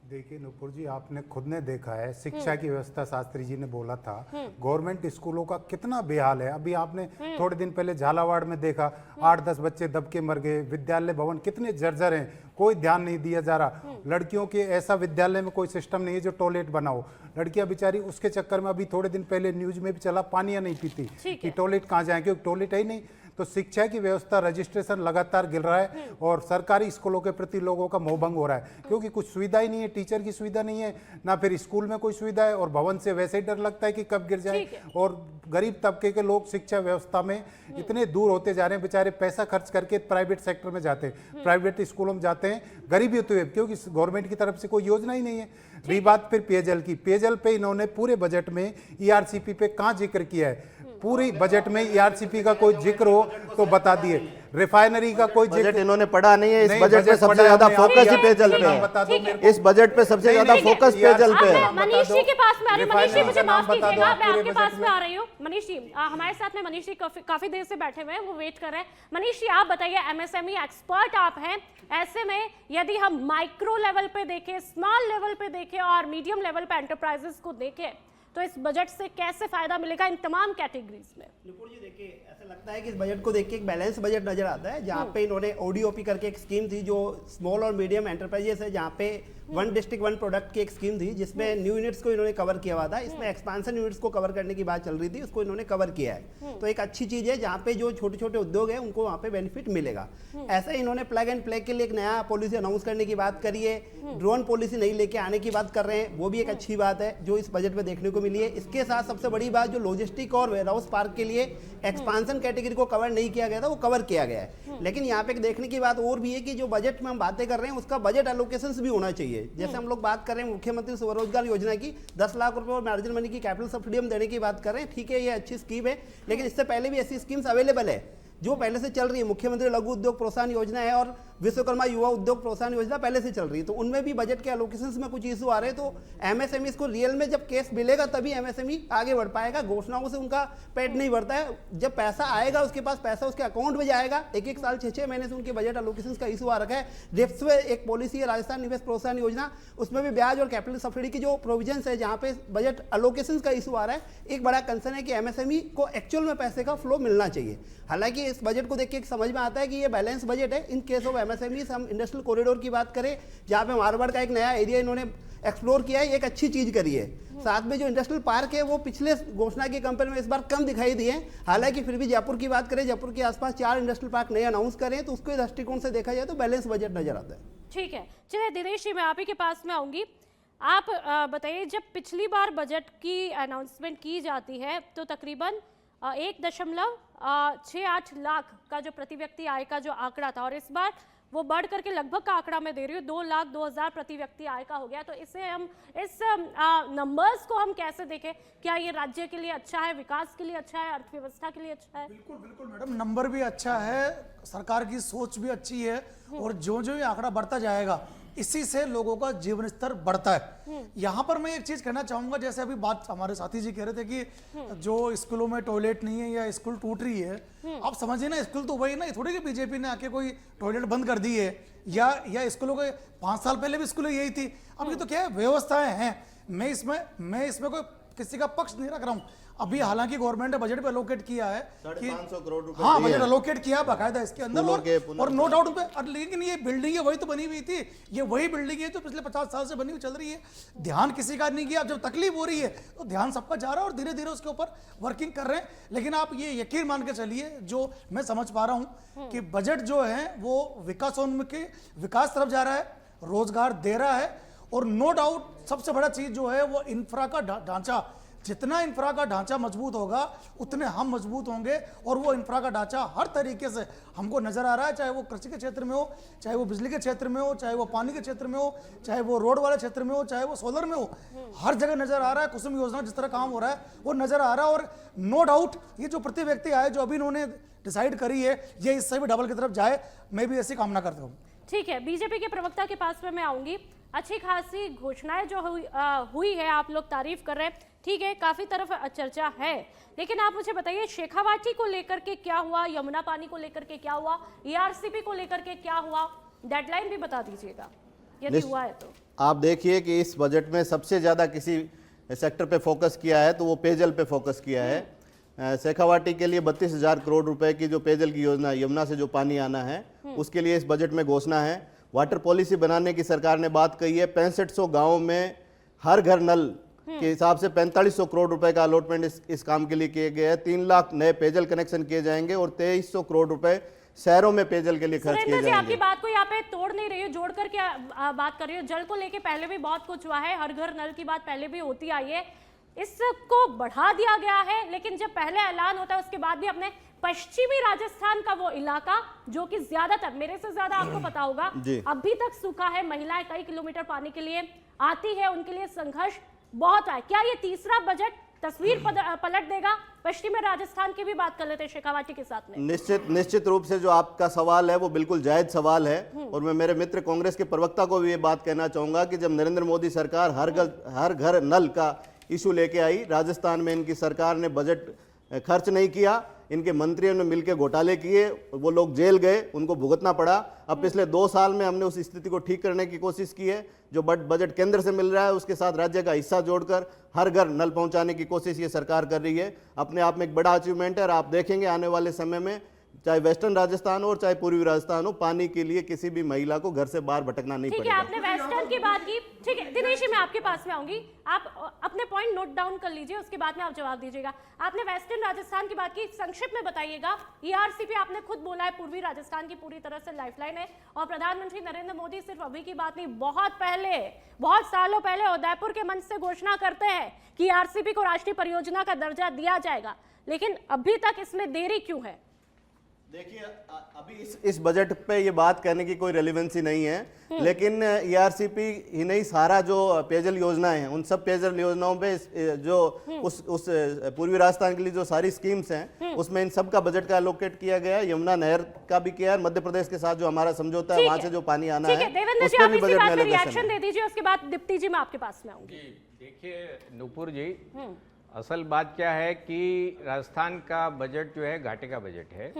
देखिए नुपुर जी, आपने खुद ने देखा है, शिक्षा की व्यवस्था शास्त्री जी ने बोला था, गवर्नमेंट स्कूलों का कितना बेहाल है। अभी आपने थोड़े दिन पहले झालावाड़ में देखा, 8-10 बच्चे दब के मर गए। विद्यालय भवन कितने जर्जर हैं, कोई ध्यान नहीं दिया जा रहा। लड़कियों के ऐसा विद्यालय में कोई सिस्टम नहीं है जो टॉयलेट बनाओ। लड़कियां बेचारी उसके चक्कर में, अभी थोड़े दिन पहले न्यूज में भी चला, पानी नहीं पीती कि टॉयलेट कहाँ जाए, क्योंकि टॉयलेट है ही नहीं। तो शिक्षा की व्यवस्था, रजिस्ट्रेशन लगातार गिर रहा है और सरकारी स्कूलों के प्रति लोगों का मोहभंग हो रहा है, क्योंकि कुछ सुविधा ही नहीं है। टीचर की सुविधा नहीं है, ना फिर स्कूल में कोई सुविधा है, और भवन से वैसे ही डर लगता है कि कब गिर जाए। और गरीब तबके के लोग शिक्षा व्यवस्था में इतने दूर होते जा रहे हैं, बेचारे पैसा खर्च करके प्राइवेट सेक्टर में जाते हैं, प्राइवेट स्कूलों में जाते हैं, गरीबी होती है, क्योंकि गवर्नमेंट की तरफ से कोई योजना ही नहीं है। रही बात फिर पेयजल की, पेयजल पे इन्होंने पूरे बजट में ईआरसीपी पे कहाँ जिक्र किया है? पूरी बजट में ईआरसीपी का कोई जिक्र हो तो बता दिए। रिफाइनरी का कोई बजट इन्होंने पढ़ा नहीं है। इस बजट पे सबसे ज्यादा फोकस ही पेयजल पे है। इस बजट पे सबसे ज्यादा फोकस पेयजल पे है। मनीष जी के पास में आ रही हूँ। मनीष जी मुझे माफ कीजिएगा, मैं आपके पास में आ रही हूँ। मनीष जी हमारे साथ में, मनीष जी काफी देर से बैठे हुए हैं, वो वेट कर रहे हैं। मनीष जी आप बताइए, एमएसएमई एक्सपर्ट आप हैं, ऐसे में यदि हम माइक्रो लेवल पे देखें, स्मॉल लेवल पे देखें और मीडियम लेवल पे एंटरप्राइजेस को देखें, तो इस बजट से कैसे फायदा मिलेगा इन तमाम कैटेगरीज में? नुपुर जी देखिए, ऐसा लगता है कि इस बजट को देख के एक बैलेंस बजट नजर आता है, जहाँ पे इन्होंने ओडीओपी करके एक स्कीम थी जो स्मॉल और मीडियम एंटरप्राइजेस है, जहाँ पे 1 डिस्ट्रिक्ट 1 प्रोडक्ट की एक स्कीम थी, जिसमें न्यू यूनिट्स को इन्होंने कवर किया हुआ था। इसमें एक्सपांशन यूनिट्स को कवर करने की बात चल रही थी, उसको इन्होंने कवर किया है। तो एक अच्छी चीज है, जहाँ पे जो छोटे छोटे उद्योग है उनको वहाँ पे बेनिफिट मिलेगा। ऐसे इन्होंने प्लग एंड प्ले के लिए एक नया पॉलिसी अनाउंस करने की बात करी है। ड्रोन पॉलिसी नहीं लेके आने की बात कर रहे हैं, वो भी एक अच्छी बात है जो इस बजट में देखने को मिली है। इसके साथ सबसे बड़ी बात, जो लॉजिस्टिक और वेयर हाउस पार्क के लिए एक्सपांशन कैटेगरी को कवर नहीं किया गया था, वो कवर किया गया है। लेकिन यहाँ पे देखने की बात और भी है कि जो बजट में हम बातें कर रहे हैं उसका बजट एलोकेशंस भी होना चाहिए। जैसे हम लोग बात कर रहे हैं मुख्यमंत्री स्वरोजगार योजना की 10 लाख रुपए और मार्जिन मनी की कैपिटल सब्सिडी हम देने की बात कर रहे हैं, ठीक है, ये अच्छी स्कीम है, लेकिन इससे पहले भी ऐसी स्कीम्स अवेलेबल है जो पहले से चल रही है। मुख्यमंत्री लघु उद्योग प्रोत्साहन योजना है और विश्वकर्मा युवा उद्योग प्रोत्साहन योजना पहले से चल रही है, तो उनमें भी बजट के एलोकेशंस में कुछ इशू आ रहे हैं। तो एमएसएमई को रियल में जब केस मिलेगा तभी एमएसएमई आगे बढ़ पाएगा। घोषणाओं से उनका पेट नहीं भरता है। जब पैसा आएगा, उसके पास पैसा उसके अकाउंट में जाएगा। एक साल 6 महीने से उनके बजट एलोकेशंस का इशू आ रखा है। रिप्स में एक पॉलिसी है राजस्थान निवेश प्रोत्साहन योजना, उसमें भी ब्याज और कैपिटल सब्सिडी की जो प्रोविजंस है, जहाँ पे बजट एलोकेशंस का इशू आ रहा है। एक बड़ा कंसर्न है कि एमएसएमई को एक्चुअल में पैसे का फ्लो मिलना चाहिए। हालांकि इस बजट को देख के समझ में आता है कि ये बैलेंस बजट है। इन केस ऑफ एमएसएमई हम इंडस्ट्रियल कॉरिडोर की बात करें, जहाँ पे मारवाड़ का एक नया एरिया इन्होंने एक्सप्लोर किया है, एक अच्छी चीज करी है। साथ में जो इंडस्ट्रियल पार्क है वो पिछले घोषणा की कंपेयर में इस बार कम दिखाई दिए। हालांकि फिर भी जयपुर की बात करें, जयपुर के आसपास 4 इंडस्ट्रियल पार्क नए अनाउंस करें, तो उसके दृष्टिकोण से देखा जाए तो बैलेंस बजट नजर आता है। ठीक है, चलिए दिनेश जी, मैं आप ही के पास में आऊंगी। आप बताइए, जब पिछली बार बजट की अनाउंसमेंट की जाती है तो तकरीबन 1.68 लाख का जो प्रति व्यक्ति आय का जो आंकड़ा था, और इस बार वो बढ़ करके लगभग का आंकड़ा मैं दे रही हूँ 2,02,000 प्रति व्यक्ति आय का हो गया। तो इसे हम इस नंबर्स को हम कैसे देखें? क्या ये राज्य के लिए अच्छा है, विकास के लिए अच्छा है, अर्थव्यवस्था के लिए अच्छा है? बिल्कुल बिल्कुल मैडम, नंबर भी अच्छा है, सरकार की सोच भी अच्छी है, और जो जो ये आंकड़ा बढ़ता जाएगा इसी से लोगों का जीवन स्तर बढ़ता है। यहाँ पर मैं एक चीज कहना चाहूंगा, जैसे अभी बात हमारे साथी जी कह रहे थे कि जो स्कूलों में टॉयलेट नहीं है या स्कूल टूट रही है, आप समझिए ना, स्कूल तो वही ना, थोड़ी कि बीजेपी ने आके कोई टॉयलेट बंद कर दी है, या स्कूलों के 5 साल पहले भी स्कूलें यही थी। अब ये तो क्या है, व्यवस्थाएं हैं। मैं इसमें कोई किसी का पक्ष नहीं रख रहा हूँ। अभी हालांकि गवर्नमेंट ने बजट पे एलोकेट किया है कि 500 करोड़ रुपए, हाँ, बजट एलोकेट किया बाकायदा इसके अंदर, और नो डाउट पे। लेकिन ये बिल्डिंग वही तो बनी हुई थी, ये वही बिल्डिंग है जो पिछले 50 साल से बनी हुई चल रही है। ध्यान किसी का नहीं किया। अब जब तकलीफ हो रही है तो ध्यान सबका जा रहा है और धीरे धीरे उसके ऊपर वर्किंग कर रहे हैं। लेकिन आप ये यकीन मान के चलिए, जो मैं समझ पा रहा हूँ कि बजट जो है वो विकासोन्मुखी विकास तरफ जा रहा है, रोजगार दे रहा है, और नो डाउट सबसे बड़ा चीज जो है वो इंफ्रा का ढांचा। जितना इंफ्रा का ढांचा मजबूत होगा उतने हम मजबूत होंगे, और वो इंफ्रा का ढांचा हर तरीके से हमको नजर आ रहा है, चाहे वो कृषि के क्षेत्र में हो, चाहे वो बिजली के क्षेत्र में हो, चाहे वो पानी के क्षेत्र में हो, चाहे वो रोड वाले क्षेत्र में हो, चाहे वो सोलर में हो, हर जगह नजर आ रहा है। कुसुम योजना जिस तरह काम हो रहा है वो नजर आ रहा है। और नो डाउट ये जो प्रति व्यक्ति आय जो अभी इन्होंने डिसाइड करी है, ये इससे भी डबल की तरफ जाए, मैं भी ऐसी कामना करता हूँ। ठीक है, बीजेपी के प्रवक्ता के पास में मैं आऊंगी। अच्छी खासी घोषणाएं जो हुई है, आप लोग तारीफ कर रहे हैं, ठीक है, काफी तरफ चर्चा है, लेकिन आप मुझे बताइए शेखावाटी को लेकर के क्या हुआ, यमुना पानी को लेकर के क्या हुआ, ईआरसीपी को लेकर के क्या हुआ, डेडलाइन भी बता दीजिएगा यदि हुआ है तो। आप देखिए कि इस बजट में सबसे ज्यादा किसी सेक्टर पे फोकस किया है तो वो पेयजल पे फोकस किया है। शेखावाटी के लिए 32,000 करोड़ रुपए की जो पेयजल की योजना, यमुना से जो पानी आना है, उसके लिए इस बजट में घोषणा है। वाटर पॉलिसी बनाने की सरकार ने बात कही है। 6500 गाँव में हर घर नल के हिसाब से 4500 करोड़ रुपए का अलॉटमेंट इस काम के लिए किए गए हैं। 3 लाख नए पेयजल कनेक्शन किए जाएंगे और 2300 करोड़ रुपए शहरों में पेयजल के लिए खर्च किए सुरेंद्र जी, आपकी जाएंगे। बात को यहाँ पे तोड़ नहीं रही हूँ, जोड़ करके बात कर रही हूँ। जल को लेके पहले भी बहुत कुछ हुआ है, हर घर नल की बात पहले भी होती आई है, इसको बढ़ा दिया गया है। लेकिन जब पहले ऐलान होता है उसके बाद भी अपने पश्चिमी राजस्थान का वो इलाका जो कि ज्यादातर, मेरे से ज्यादा आपको पता होगा, अभी तक सूखा है। महिलाएं कई किलोमीटर पानी के लिए आती है, उनके लिए संघर्ष बहुत है। क्या ये तीसरा बजट तस्वीर पलट देगा? पश्चिमी राजस्थान की भी बात कर लेते हैं शेखावाटी के साथ में। निश्चित रूप से जो आपका सवाल है वो बिल्कुल जायज सवाल है, और मैं मेरे मित्र कांग्रेस के प्रवक्ता को भी ये बात कहना चाहूंगा कि जब नरेंद्र मोदी सरकार हर घर नल का इशू लेके आई, राजस्थान में इनकी सरकार ने बजट खर्च नहीं किया, इनके मंत्रियों ने मिलकर घोटाले किए, वो लोग जेल गए, उनको भुगतना पड़ा। अब पिछले 2 साल में हमने उस स्थिति को ठीक करने की कोशिश की है। जो बजट केंद्र से मिल रहा है उसके साथ राज्य का हिस्सा जोड़कर हर घर नल पहुंचाने की कोशिश ये सरकार कर रही है। अपने आप में एक बड़ा अचीवमेंट है, और आप देखेंगे आने वाले समय में चाहे वेस्टर्न राजस्थान हो और चाहे पूर्वी राजस्थान हो, पानी के लिए किसी भी महिला को घर से बाहर भटकना नहीं ठीक है, पड़ेगा। आपने वेस्टर्न की बात की। ठीक है दिनेश जी, मैं आपके पास में आऊंगी, आप अपने पॉइंट नोट डाउन कर लीजिए, उसके बाद में आप जवाब दीजिएगा। आपने वेस्टर्न राजस्थान की बात की, संक्षिप्त में बताइएगा। ईआरसीपी आपने खुद बोला है पूर्वी राजस्थान की पूरी तरह से लाइफलाइन है, और प्रधानमंत्री नरेंद्र मोदी सिर्फ अभी की बात नहीं, बहुत पहले, बहुत सालों पहले उदयपुर के मंच से घोषणा करते हैं कि ईआरसीपी को राष्ट्रीय परियोजना का दर्जा दिया जाएगा, लेकिन अभी तक इसमें देरी क्यों है? देखिए अभी इस बजट पे ये बात करने की कोई रेलिवेंसी नहीं है, लेकिन ईआरसीपी ही नहीं, सारा जो पेयजल योजनाएं हैं उन सब पेयजल योजनाओं पे जो उस पूर्वी राजस्थान के लिए जो सारी स्कीम्स हैं उसमें इन सब का बजट का एलोकेट किया गया है। यमुना नहर का भी किया है, मध्य प्रदेश के साथ जो हमारा समझौता है वहां से जो पानी आना है देवेंद्र उस जी, पर आप भी इसी बजट बात में पे एलोकेशन रिएक्शन है। दे दीजिए, उसके बाद दीप्ति जी मैं आपके पास में आऊंगी। देखिए नूपुर जी, असल बात क्या है कि राजस्थान का बजट जो है घाटे का बजट है,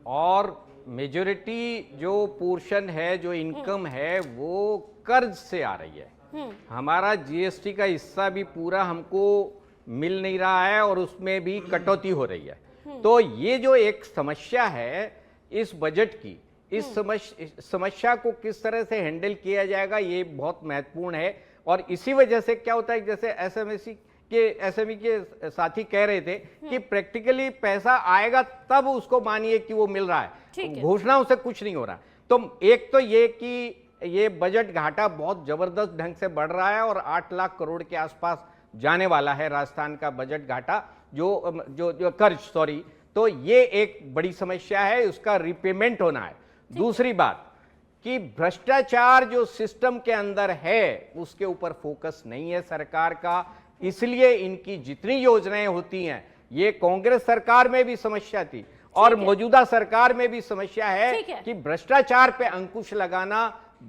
और मेजोरिटी जो पोर्शन है, जो इनकम है, वो कर्ज से आ रही है। हमारा जीएसटी का हिस्सा भी पूरा हमको मिल नहीं रहा है और उसमें भी कटौती हो रही है। तो ये जो एक समस्या है इस बजट की, इस समस्या को किस तरह से हैंडल किया जाएगा ये बहुत महत्वपूर्ण है। और इसी वजह से क्या होता है, जैसे एसएमई के साथी कह रहे थे कि प्रैक्टिकली पैसा आएगा तब उसको मानिए कि वो मिल रहा है, घोषणाओं से कुछ नहीं हो रहा। तो एक तो ये कि ये बजट घाटा बहुत जबरदस्त ढंग से बढ़ रहा है और 8 लाख करोड़ के आसपास जाने वाला है राजस्थान का बजट घाटा, जो कर्ज, सॉरी। तो ये एक बड़ी समस्या है, उसका रिपेमेंट होना है। दूसरी बात कि भ्रष्टाचार जो सिस्टम के अंदर है उसके ऊपर फोकस नहीं है सरकार का, इसलिए इनकी जितनी योजनाएं होती हैं, ये कांग्रेस सरकार में भी समस्या थी और मौजूदा सरकार में भी समस्या है कि भ्रष्टाचार पे अंकुश लगाना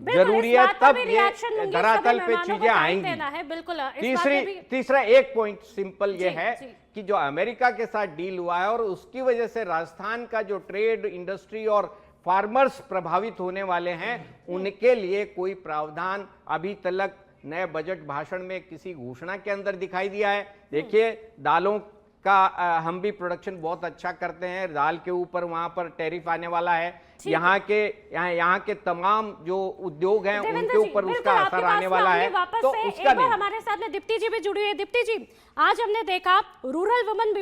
जरूरी है, तब ये धरातल पे चीजें आएंगी। तीसरा एक पॉइंट सिंपल ये है कि जो अमेरिका के साथ डील हुआ है और उसकी वजह से राजस्थान का जो ट्रेड, इंडस्ट्री और फार्मर्स प्रभावित होने वाले हैं, उनके लिए कोई प्रावधान अभी तक नए बजट भाषण में किसी घोषणा के अंदर दिखाई दिया है। देखिए दालों का हम भी प्रोडक्शन बहुत अच्छा करते हैं, दाल के ऊपर वहां पर टैरिफ आने वाला है, यहाँ के तमाम जो उद्योग हैं उनके ऊपर उसका असर आने वाला है। तो उसका नहीं। हमारे साथ में दीप्ति जी भी जुड़ी हुई है। दीप्ति जी, आज हमने देखा रूरल वुमेन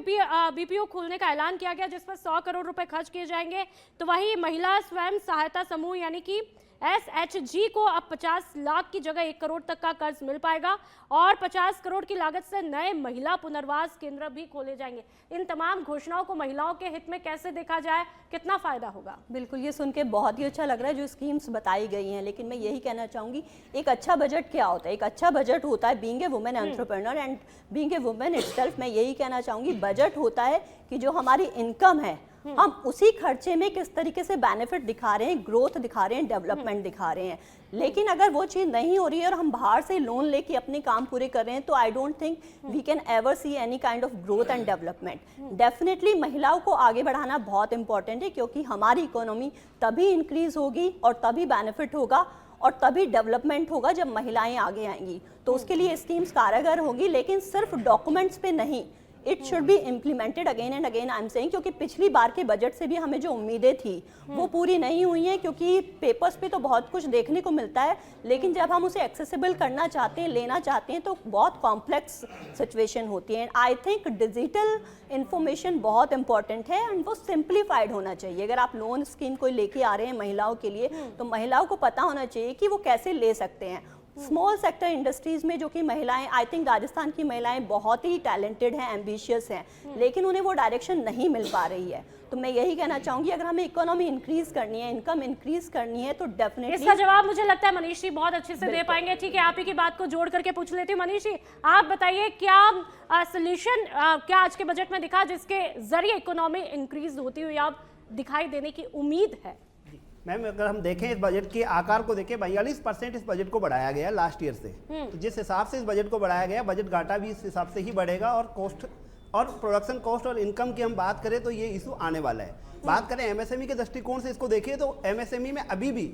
बीपीओ खोलने का ऐलान किया गया जिस पर 100 करोड़ रुपए खर्च किए जाएंगे, तो वही महिला स्वयं सहायता समूह यानी कि SHG को अब 50 लाख की जगह 1 करोड़ तक का कर्ज मिल पाएगा और 50 करोड़ की लागत से नए महिला पुनर्वास केंद्र भी खोले जाएंगे। इन तमाम घोषणाओं को महिलाओं के हित में कैसे देखा जाए, कितना फायदा होगा? बिल्कुल, ये सुन के बहुत ही अच्छा लग रहा है जो स्कीम्स बताई गई हैं, लेकिन मैं यही कहना चाहूँगी, एक अच्छा बजट क्या होता है? एक अच्छा बजट होता है being a women entrepreneur and being a women itself. मैं यही कहना चाहूँगी, बजट होता है कि जो हमारी इनकम है हम उसी खर्चे में किस तरीके से बेनिफिट दिखा रहे हैं, ग्रोथ दिखा रहे हैं, डेवलपमेंट दिखा रहे हैं। लेकिन अगर वो चीज़ नहीं हो रही है और हम बाहर से लोन लेके अपने काम पूरे कर रहे हैं, तो I don't think we can ever see any kind of growth and development. Definitely महिलाओं को आगे बढ़ाना बहुत इंपॉर्टेंट है, क्योंकि हमारी इकोनॉमी तभी इंक्रीज होगी और तभी बेनिफिट होगा और तभी डेवलपमेंट होगा जब महिलाएं आगे आएंगी। तो उसके लिए स्कीम्स कारगर होगी, लेकिन सिर्फ डॉक्यूमेंट्स पे नहीं, it should be implemented again and again. I am saying, क्योंकि पिछली बार के बजट से भी हमें जो उम्मीदें थी वो पूरी नहीं हुई हैं, क्योंकि पेपर्स पे तो बहुत कुछ देखने को मिलता है, लेकिन जब हम उसे एक्सेसिबल करना चाहते हैं, लेना चाहते हैं, तो बहुत कॉम्प्लेक्स सिचुएशन होती है। आई थिंक डिजिटल इंफॉर्मेशन बहुत इंपॉर्टेंट है एंड वो सिंप्लीफाइड होना चाहिए। अगर आप लोन स्कीम कोई लेके आ रहे हैं महिलाओं के लिए, तो महिलाओं को पता होना चाहिए कि वो कैसे ले सकते हैं। स्मॉल सेक्टर इंडस्ट्रीज में जो कि महिलाएं, आई थिंक राजस्थान की महिलाएं बहुत ही टैलेंटेड हैं, एम्बिशियस हैं, लेकिन उन्हें वो डायरेक्शन नहीं मिल पा रही है। तो मैं यही कहना चाहूंगी, अगर हमें इकोनॉमी इंक्रीज करनी है, इनकम इंक्रीज करनी है, तो डेफिनेटली इसका जवाब मुझे लगता है मनीष जी बहुत अच्छे से दे पाएंगे। ठीक है, आप ही की बात को जोड़ करके पूछ लेती हूँ। मनीष जी, आप बताइए क्या सोल्यूशन क्या आज के बजट में दिखा जिसके जरिए इकोनॉमी इंक्रीज होती हुई आप दिखाई देने की उम्मीद है? मैम, अगर हम देखें इस बजट के आकार को देखें, 42% इस बजट को बढ़ाया गया लास्ट ईयर से। तो जिस हिसाब से इस बजट को बढ़ाया गया, बजट घाटा भी इस हिसाब से ही बढ़ेगा और कॉस्ट और प्रोडक्शन कॉस्ट और इनकम की हम बात करें तो ये इशू आने वाला है। बात करें एमएसएमई के दृष्टिकोण से इसको देखिए तो एमएसएमई में अभी भी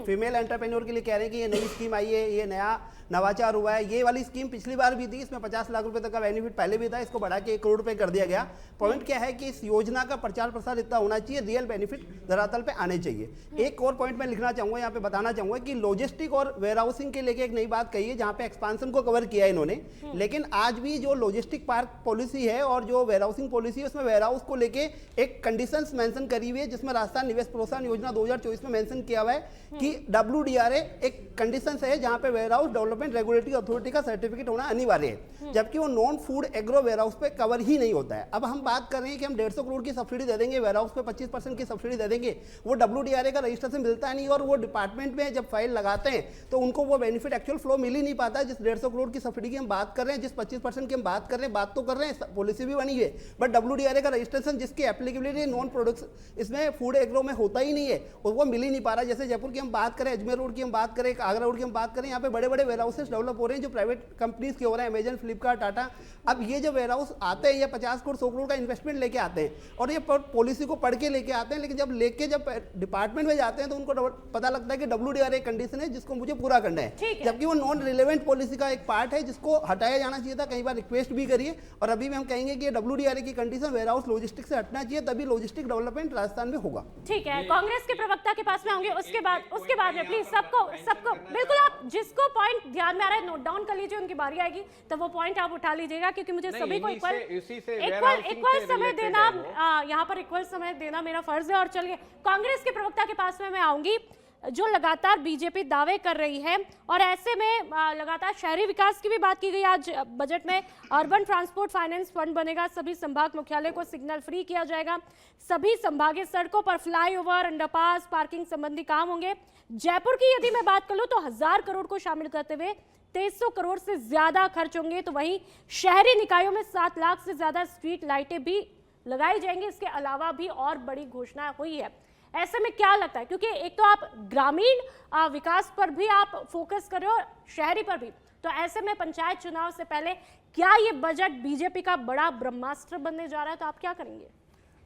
फीमेल एंटरप्रेन्योर के लिए कह रहे हैं कि ये नई स्कीम आई है, ये नया नवाचार हुआ है। ये वाली स्कीम पिछली बार भी थी, इसमें 50 लाख रुपए तक का बेनिफिट पहले भी था, इसको बढ़ा के 1 करोड़ रुपए कर दिया गया। पॉइंट क्या है कि इस योजना का प्रचार प्रसार इतना होना चाहिए, रियल बेनिफिट धरातल पे आने चाहिए। एक और पॉइंट मैं लिखना चाहूंगा, यहाँ पे बताना चाहूंगा कि लॉजिस्टिक और वेयर हाउसिंग के लेके एक नई बात कही है, जहाँ पे एक्सपांशन को कवर किया है इन्होंने, लेकिन आज भी जो लॉजिस्टिक पार्क पॉलिसी है और जो वेयर हाउसिंग पॉलिसी है उसमें वेयर हाउस को लेके एक कंडीशंस मेंशन करी हुई है, जिसमें राजस्थान निवेश प्रोत्साहन योजना 2024 में मेंशन किया हुआ है कि WDRA एक कंडीशंस है जहां पे warehouse development regulatory authority का सर्टिफिकेट होना अनिवार्य है, जबकि वो non food agro warehouse पे कवर ही नहीं होता है। अब हम बात कर रहे हैं कि हम 150 करोड़ की सब्सिडी दे देंगे, वेयर हाउस पे 25% की सब्सिडी दे देंगे, वो WDRA का रजिस्ट्रेशन मिलता नहीं और वो डिपार्टमेंट में जब फाइल लगाते हैं तो उनको वो बेनिफिट एक्चुअल फ्लो मिल ही नहीं पाता। जिस 150 करोड़ की सब्सिडी की हम बात कर रहे हैं, जिस 25% की हम बात कर रहे हैं, बात तो कर रहे हैं, पॉलिसी भी बनी है, बट WDRA का रजिस्ट्रेशन जिसकी एप्लीकेबिलिटी नॉन प्रोडक्ट इसमें फूड एग्रो में होता ही नहीं है और वो मिल ही नहीं पा रहा। जैसे जयपुर की हम बात करें, अजमेर रोड की हम बात करें, आगरा रोड की हम बात करें, यहाँ पे बड़े बड़े वेयर हाउसेस डेवलप हो रहे हैं जो प्राइवेट कंपनीज के हो रहे हैं, अमेजन, फ्लिपकार्ट, टाटा। अब ये जो वेयर हाउस आते हैं, ये 50 करोड़ 100 करोड़ का इन्वेस्टमेंट लेके आते हैं और ये पॉलिसी को पढ़ के लेके आते हैं, लेकिन जब डिपार्टमेंट में जाते हैं तो उनको पता लगता है कि WDRA कंडीशन है जिसको मुझे पूरा करना है, जबकि वो नॉन रिलेवेंट पॉलिसी का एक पार्ट है जिसको हटाया जाना चाहिए था। कई बार रिक्वेस्ट भी करिए और अभी भी हम कहेंगे कि WDRA की कंडीशन वेयर हाउस लॉजिस्टिक से हटना चाहिए, तभी लॉजिस्टिक डेवलपमेंट राजस्थान में होगा। ठीक है, कांग्रेस के प्रवक्ता के पास में होंगे, उसके बाद में प्लीज सबको बिल्कुल आप जिसको पॉइंट ध्यान में आ रहा है नोट डाउन कर लीजिए, उनकी बारी आएगी तब वो पॉइंट आप उठा लीजिएगा, क्योंकि मुझे सभी को इक्वल समय देना, यहाँ पर इक्वल समय देना मेरा फर्ज है। और चलिए कांग्रेस के प्रवक्ता के पास में मैं आऊंगी, जो लगातार बीजेपी दावे कर रही है और ऐसे में लगातार शहरी विकास की भी बात की गई आज बजट में। अर्बन ट्रांसपोर्ट फाइनेंस फंड बनेगा, सभी संभाग मुख्यालय को सिग्नल फ्री किया जाएगा, सभी संभागीय सड़कों पर फ्लाईओवर, अंडरपास, पार्किंग संबंधी काम होंगे। जयपुर की यदि मैं बात करूं तो 1000 करोड़ को शामिल करते हुए 2300 करोड़ से ज्यादा खर्च होंगे। तो वहीं शहरी निकायों में 7 लाख से ज्यादा स्ट्रीट लाइटें भी लगाई जाएंगी। इसके अलावा भी और बड़ी घोषणा हुई है। ऐसे में क्या लगता है, क्योंकि एक तो आप ग्रामीण विकास पर भी आप फोकस कर रहे हो, शहरी पर भी, तो ऐसे में पंचायत चुनाव से पहले क्या ये बजट बीजेपी का बड़ा ब्रह्मास्त्र बनने जा रहा है, तो आप क्या करेंगे?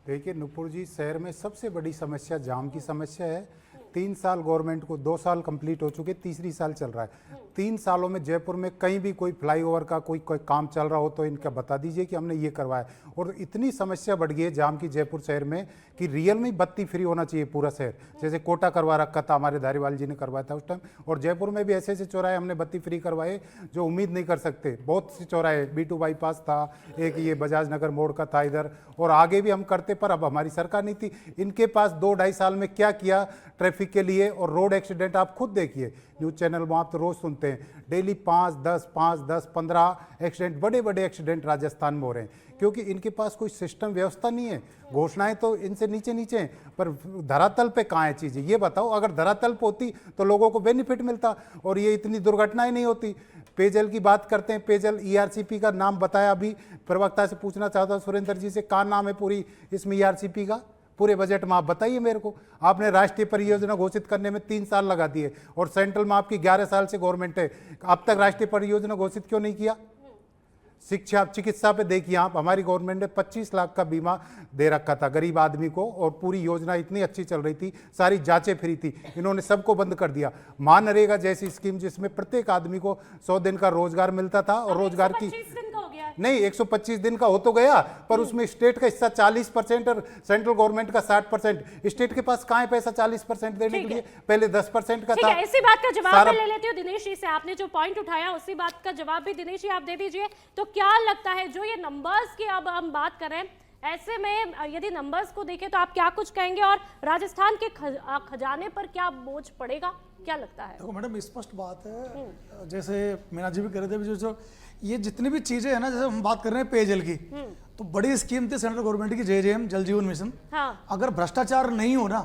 देखिए नुपुर जी, शहर में सबसे बड़ी समस्या जाम की समस्या है। 3 साल गवर्नमेंट को, 2 साल कंप्लीट हो चुके, तीसरी साल चल रहा है। 3 सालों में जयपुर में कहीं भी कोई फ्लाईओवर का कोई काम चल रहा हो तो इनका बता दीजिए कि हमने ये करवाया। और इतनी समस्या बढ़ गई है जाम की जयपुर शहर में कि रियल में बत्ती फ्री होना चाहिए पूरा शहर। जैसे कोटा करवा रखा था, हमारे धारीवाल जी ने करवाया था उस टाइम, और जयपुर में भी ऐसे ऐसे चौराहे हमने बत्ती फ्री करवाए जो उम्मीद नहीं कर सकते। बहुत से चौराहे, B2 बाईपास था, एक ये बजाज नगर मोड़ का था इधर, और आगे भी हम करते, पर अब हमारी सरकार नहीं थी। इनके पास 2-2.5 साल में क्या किया ट्रैफिक के लिए। और रोड एक्सीडेंट आप खुद देखिए, न्यूज़ चैनल में आप तो रोज सुनते हैं, डेली 5-10, 15 एक्सीडेंट, बड़े बड़े एक्सीडेंट राजस्थान में हो रहे हैं, क्योंकि इनके पास कोई सिस्टम व्यवस्था नहीं है। घोषणाएं तो इनसे नीचे नीचे हैं, पर धरातल पे कहाँ है चीज़ें, ये बताओ। अगर धरातल पे होती तो लोगों को बेनिफिट मिलता और ये इतनी दुर्घटनाएं नहीं होती। पेयजल की बात करते हैं, पेयजल ERCP का नाम बताया, अभी प्रवक्ता से पूछना चाहता हूँ सुरेंद्र जी से, क्या नाम है पूरी इसमें ERCP का पूरे बजट में, आप बताइए मेरे को। आपने राष्ट्रीय परियोजना घोषित करने में 3 साल लगा दिए और सेंट्रल में आपकी 11 साल से गवर्नमेंट है, अब तक राष्ट्रीय परियोजना घोषित क्यों नहीं किया? शिक्षा, चिकित्सा पे देखिए आप, हमारी गवर्नमेंट ने 25 लाख का बीमा दे रखा था गरीब आदमी को और पूरी योजना इतनी अच्छी चल रही थी, सारी जांचें फ्री थी। इन्होंने सबको बंद कर दिया। मनरेगा जैसी स्कीम जिसमें प्रत्येक आदमी को 100 दिन का रोजगार मिलता था और रोजगार की नहीं 125 दिन का हो तो गया, पर उसमें स्टेट का हिस्सा 40% और सेंट्रल गवर्नमेंट का 60%। स्टेट के पास कहाँ है पैसा 40% देने के लिए? पहले 10% का था। इसी बात का जवाब मैं ले लेती हूँ दिनेश जी से। आपने जो पॉइंट उठाया उसी बात का जवाब भी दिनेश जी आप दे दीजिए। तो क्या लगता है, जो ये नंबर्स की अब हम बात कर रहे हैं, ऐसे में यदि नंबर्स को देखें तो आप क्या कुछ कहेंगे और राजस्थान के खजाने पर क्या बोझ पड़ेगा, क्या लगता है? देखो मैडम, स्पष्ट बात है, जैसे मीना जी भी कह रहे थे, जो ये जितनी भी चीजें है ना, जैसे हम बात कर रहे हैं पेयजल की, तो बड़ी स्कीम थी सेंट्रल गवर्नमेंट की JJM जल जीवन मिशन। हाँ। अगर भ्रष्टाचार नहीं हो ना,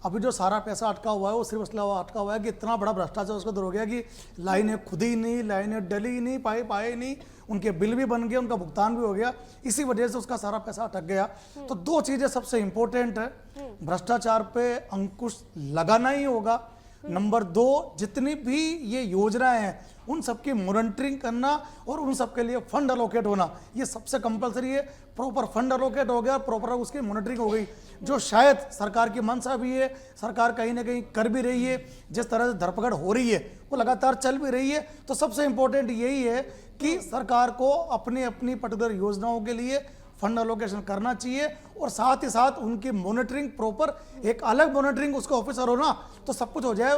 अभी जो सारा पैसा अटका हुआ है वो सिर्फ इसलिए अटका हुआ है कि इतना बड़ा भ्रष्टाचार उसका दूर हो गया कि लाइनें खुद ही नहीं, लाइनें डली ही नहीं, पाए नहीं, उनके बिल भी बन गए, उनका भुगतान भी हो गया, इसी वजह से उसका सारा पैसा अटक गया। तो 2 चीजें सबसे इंपॉर्टेंट है, भ्रष्टाचार पे अंकुश लगाना ही होगा, नंबर 2, जितनी भी ये योजनाएं हैं उन सबकी मॉनिटरिंग करना और उन सबके लिए फंड अलोकेट होना, ये सबसे कंपलसरी है। प्रॉपर फंड अलोकेट हो गया, प्रॉपर उसकी मॉनिटरिंग हो गई, जो शायद सरकार की मंशा भी है, सरकार कहीं ना कहीं कर भी रही है। जिस तरह से धरपकड़ हो रही है वो लगातार चल भी रही है। तो सबसे इंपॉर्टेंट यही है कि सरकार को अपनी अपनी पर्टिकुलर योजनाओं के लिए फंड अलोकेशन करना चाहिए और साथ ही साथ उनकी मॉनिटरिंग प्रॉपर, एक अलग मॉनिटरिंग उसका ऑफिसर हो ना तो सब कुछ हो जाए,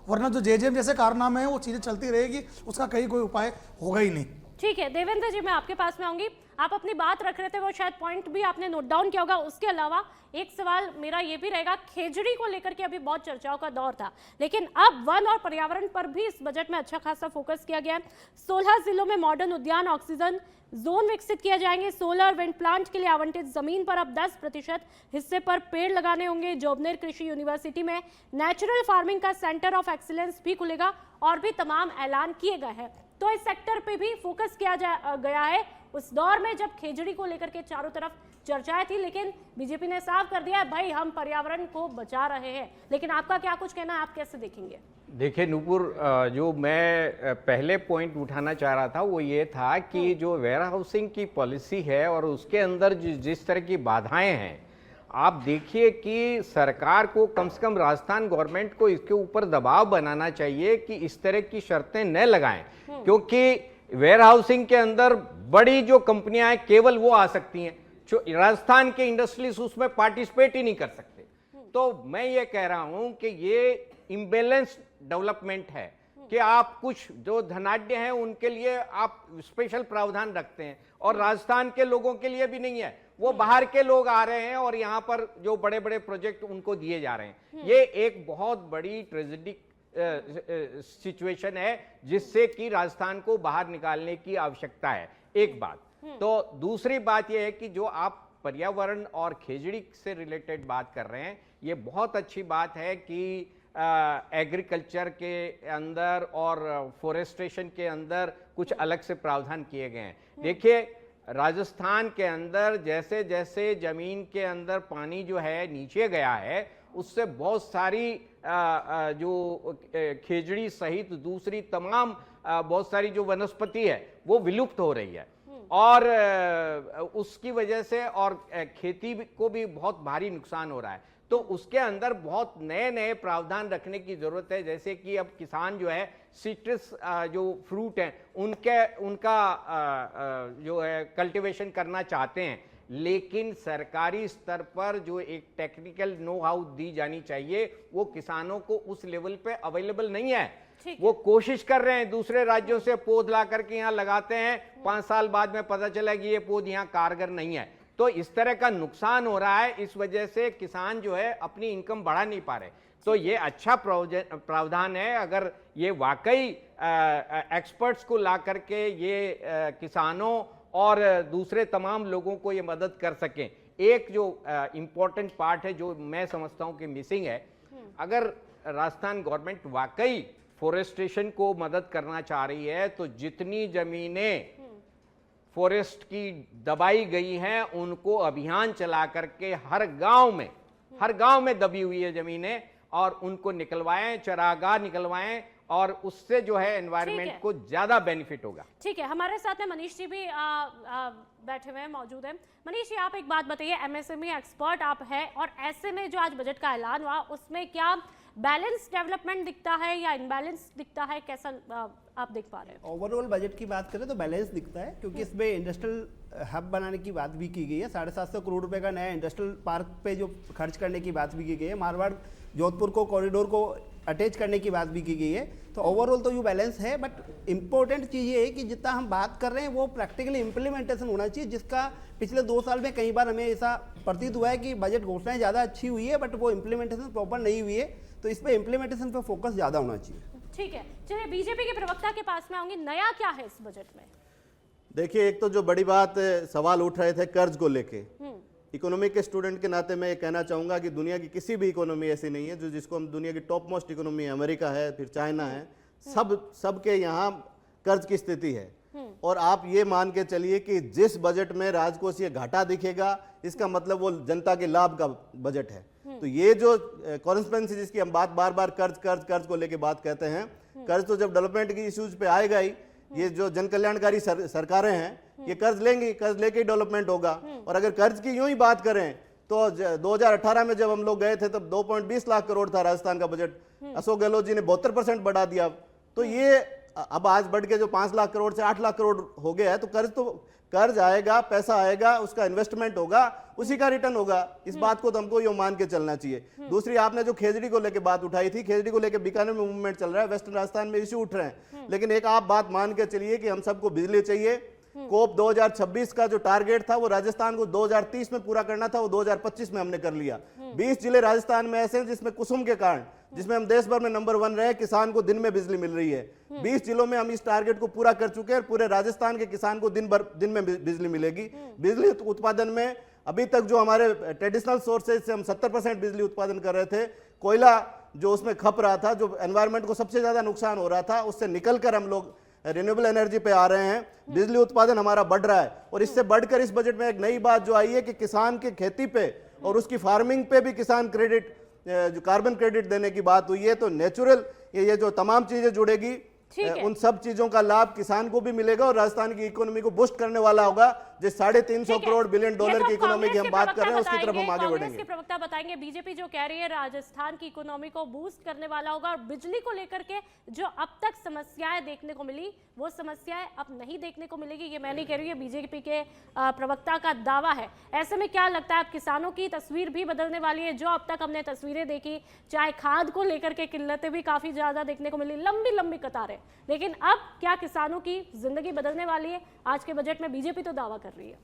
वरना जो जेजेएम जैसे कारनामे हैं वो चीज़ें चलती रहेगी, उसका कहीं कोई उपाय होगा ही नहीं। ठीक है देवेंद्र जी, मैं आपके पास में आऊंगी। आप अपनी बात रख रहे थे, वो शायद पॉइंट भी आपने नोट डाउन किया होगा। उसके अलावा एक सवाल मेरा ये भी रहेगा, खेजड़ी को लेकर के अभी बहुत चर्चाओं का दौर था, लेकिन अब वन और पर्यावरण पर भी इस बजट में अच्छा खासा फोकस किया गया है। 16 जिलों में मॉडर्न उद्यान, ऑक्सीजन जोन विकसित किए जाएंगे। सोलर विंड प्लांट के लिए आवंटित जमीन पर अब 10% हिस्से पर पेड़ लगाने होंगे। जोबनेर कृषि यूनिवर्सिटी में नेचुरल फार्मिंग का सेंटर ऑफ एक्सीलेंस भी खुलेगा और भी तमाम ऐलान किए गए हैं। तो इस सेक्टर पे भी फोकस किया गया है उस दौर में जब खेजड़ी को लेकर के चारों तरफ चर्चाएं थी, लेकिन बीजेपी ने साफ कर दिया है भाई हम पर्यावरण को बचा रहे हैं। लेकिन आपका क्या कुछ कहना है, आप कैसे देखेंगे? देखिए नूपुर, जो मैं पहले पॉइंट उठाना चाह रहा था वो ये था कि जो वेयर हाउसिंग की पॉलिसी है और उसके अंदर जिस तरह की बाधाएं हैं, आप देखिए कि सरकार को कम से कम राजस्थान गवर्नमेंट को इसके ऊपर दबाव बनाना चाहिए कि इस तरह की शर्तें न लगाएं, क्योंकि वेयर हाउसिंग के अंदर बड़ी जो कंपनियां हैं केवल वो आ सकती हैं, जो राजस्थान के इंडस्ट्रीज उसमें पार्टिसिपेट ही नहीं कर सकते। तो मैं ये कह रहा हूं कि ये इम्बेलेंस डेवलपमेंट है कि आप कुछ जो धनाढ्य हैं उनके लिए आप स्पेशल प्रावधान रखते हैं और राजस्थान के लोगों के लिए भी नहीं है। वो बाहर के लोग आ रहे हैं और यहाँ पर जो बड़े बड़े प्रोजेक्ट उनको दिए जा रहे हैं। ये एक बहुत बड़ी ट्रेजेडिक सिचुएशन है जिससे कि राजस्थान को बाहर निकालने की आवश्यकता है, एक बात। तो दूसरी बात यह है कि जो आप पर्यावरण और खेजड़ी से रिलेटेड बात कर रहे हैं, ये बहुत अच्छी बात है कि एग्रीकल्चर के अंदर और फॉरेस्टेशन के अंदर कुछ अलग से प्रावधान किए गए हैं। देखिए राजस्थान के अंदर जैसे जैसे जमीन के अंदर पानी जो है नीचे गया है, उससे बहुत सारी जो खेजड़ी सहित दूसरी तमाम बहुत सारी जो वनस्पति है वो विलुप्त हो रही है और उसकी वजह से और खेती को भी बहुत भारी नुकसान हो रहा है। तो उसके अंदर बहुत नए नए प्रावधान रखने की जरूरत है, जैसे कि अब किसान जो है सिट्रस जो फ्रूट हैं उनका जो है कल्टीवेशन करना चाहते हैं, लेकिन सरकारी स्तर पर जो एक टेक्निकल नो हाउ दी जानी चाहिए वो किसानों को उस लेवल पे अवेलेबल नहीं है। वो कोशिश कर रहे हैं, दूसरे राज्यों से पौध ला करके यहाँ लगाते हैं, 5 साल बाद में पता चला कि ये पौध यहाँ कारगर नहीं है। तो इस तरह का नुकसान हो रहा है, इस वजह से किसान जो है अपनी इनकम बढ़ा नहीं पा रहे। तो ये अच्छा प्रावधान है, अगर ये वाकई एक्सपर्ट्स को ला करके ये किसानों और दूसरे तमाम लोगों को ये मदद कर सकें। एक जो इम्पोर्टेंट पार्ट है जो मैं समझता हूं कि मिसिंग है, अगर राजस्थान गवर्नमेंट वाकई फॉरेस्टेशन को मदद करना चाह रही है तो जितनी जमीनें फॉरेस्ट की दबाई गई हैं उनको अभियान चला करके हर गांव में दबी हुई है जमीनें और उनको निकलवाएं, चरागाह निकलवाएं और उससे जो है एनवायरनमेंट को ज्यादा बेनिफिट होगा। ठीक है, हमारे साथ में मनीष जी भी बैठे हुए हैं, मौजूद हैं। मनीष जी, आप एक बात बताइए, एमएसएमई एक्सपर्ट आप हैं और ऐसे में जो आज बजट का ऐलान हुआ उसमें क्या बैलेंस डेवलपमेंट दिखता है या इनबैलेंस दिखता है, कैसा आप देख पा रहे हैं? ओवरऑल बजट की बात करें तो बैलेंस दिखता है, क्योंकि इसमें इंडस्ट्रियल हब बनाने की बात भी की गई है। 750 करोड़ रुपए का नया इंडस्ट्रियल पार्क पे जो खर्च करने की बात भी की गई है, मारवाड़ जोधपुर को कॉरिडोर को अटैच करने की बात भी की गई है। तो ओवरऑल तो ये बैलेंस है, बट इंपॉर्टेंट चीज़ ये है कि जितना हम बात कर रहे हैं वो प्रैक्टिकली इम्प्लीमेंटेशन होना चाहिए, जिसका पिछले 2 साल में कई बार हमें ऐसा प्रतीत हुआ है कि बजट घोषणाएं ज़्यादा अच्छी हुई है बट वो इम्प्लीमेंटेशन प्रॉपर नहीं हुई है। तो इस पर इम्प्लीमेंटेशन पर फोकस ज़्यादा होना चाहिए। ठीक है, चलिए बीजेपी के प्रवक्ता के पास में आऊंगी, नया क्या है इस बजट में? देखिए, एक तो जो बड़ी बात सवाल उठ रहे थे कर्ज को लेके, इकोनॉमी के स्टूडेंट के नाते मैं ये कहना चाहूंगा कि दुनिया की किसी भी इकोनॉमी ऐसी नहीं है जिसको हम दुनिया की टॉप मोस्ट इकोनॉमी, अमेरिका है, फिर चाइना है, सबके यहाँ कर्ज की स्थिति है। और आप ये मान के चलिए कि जिस बजट में राजकोषीय घाटा दिखेगा इसका मतलब वो जनता के लाभ का बजट है। तो ये जो कॉन्स्पिरेंसी जिसकी हम बात बार बार कर्ज कर्ज कर्ज को लेके बात कहते हैं, कर्ज तो जब डेवलपमेंट की इश्यूज पे आएगा ही। ये जो जन कल्याणकारी सरकारें हैं ये कर्ज लेंगी, कर्ज लेके ही डेवलपमेंट होगा। और अगर कर्ज की यूं ही बात करें तो 2018 में जब हम लोग गए थे तब 2.20 लाख करोड़ था राजस्थान का बजट, अशोक गहलोत जी ने 72% बढ़ा दिया। तो ये अब आज बढ़ के जो 5 लाख करोड़ से 8 लाख करोड़ हो गया है। तो कर्ज आएगा, पैसा आएगा, उसका इन्वेस्टमेंट होगा, उसी का रिटर्न होगा। इस बात को तो हमको ये मान के चलना चाहिए। दूसरी आपने जो खेजड़ी को लेके बात उठाई थी, खेजड़ी को लेके बीकानेर में मूवमेंट चल रहा है, वेस्टर्न राजस्थान में इश्यू उठ रहे हैं, लेकिन एक आप बात मान के चलिए कि हम सबको बिजली चाहिए। कोप 2026 का जो टारगेट था वो राजस्थान को 2030 में पूरा करना था, वो 2025 में हमने कर लिया। 20 जिले राजस्थान में ऐसे हैं जिसमें कुसुम के कारण, जिसमें हम देश भर में नंबर 1 रहे, किसान को दिन में बिजली मिल रही है। 20 जिलों में हम इस टारगेट को पूरा कर चुके हैं और पूरे राजस्थान के किसान को दिन में बिजली मिलेगी। बिजली उत्पादन में अभी तक जो हमारे ट्रेडिशनल सोर्सेज से हम 70% बिजली उत्पादन कर रहे थे, कोयला जो उसमें खप रहा था, जो एनवायरमेंट को सबसे ज्यादा नुकसान हो रहा था, उससे निकलकर हम लोग रिन्यूएबल एनर्जी पे आ रहे हैं। बिजली उत्पादन हमारा बढ़ रहा है। और इससे बढ़कर इस बजट में एक नई बात जो आई है कि किसान के खेती पे और उसकी फार्मिंग पे भी किसान क्रेडिट, जो कार्बन क्रेडिट देने की बात हुई है। तो नेचुरल ये जो तमाम चीजें जुड़ेगी, उन सब चीजों का लाभ किसान को भी मिलेगा और राजस्थान की इकोनॉमी को बूस्ट करने वाला होगा। जिस 350 करोड़ बिलियन डॉलर की इकोनॉमी की हम बात कर रहे हैं, उसकी तरफ हम आगे बढ़ेंगे। के प्रवक्ता बताएंगे बीजेपी जो कह रही है राजस्थान की इकोनॉमी को बूस्ट करने वाला होगा, और बिजली को लेकर के जो अब तक समस्याएं देखने को मिली वो समस्याएं अब नहीं देखने को मिलेगी। ये मैं नहीं कह रही है, बीजेपी के प्रवक्ता का दावा है। ऐसे में क्या लगता है अब किसानों की तस्वीर भी बदलने वाली है? जो अब तक हमने तस्वीरें देखी, चाहे खाद को लेकर के किल्लतें भी काफी ज्यादा देखने को मिली, लंबी लंबी कतारें, लेकिन अब क्या किसानों की जिंदगी बदलने वाली है? आज के बजट में बीजेपी तो दावा कर रही है।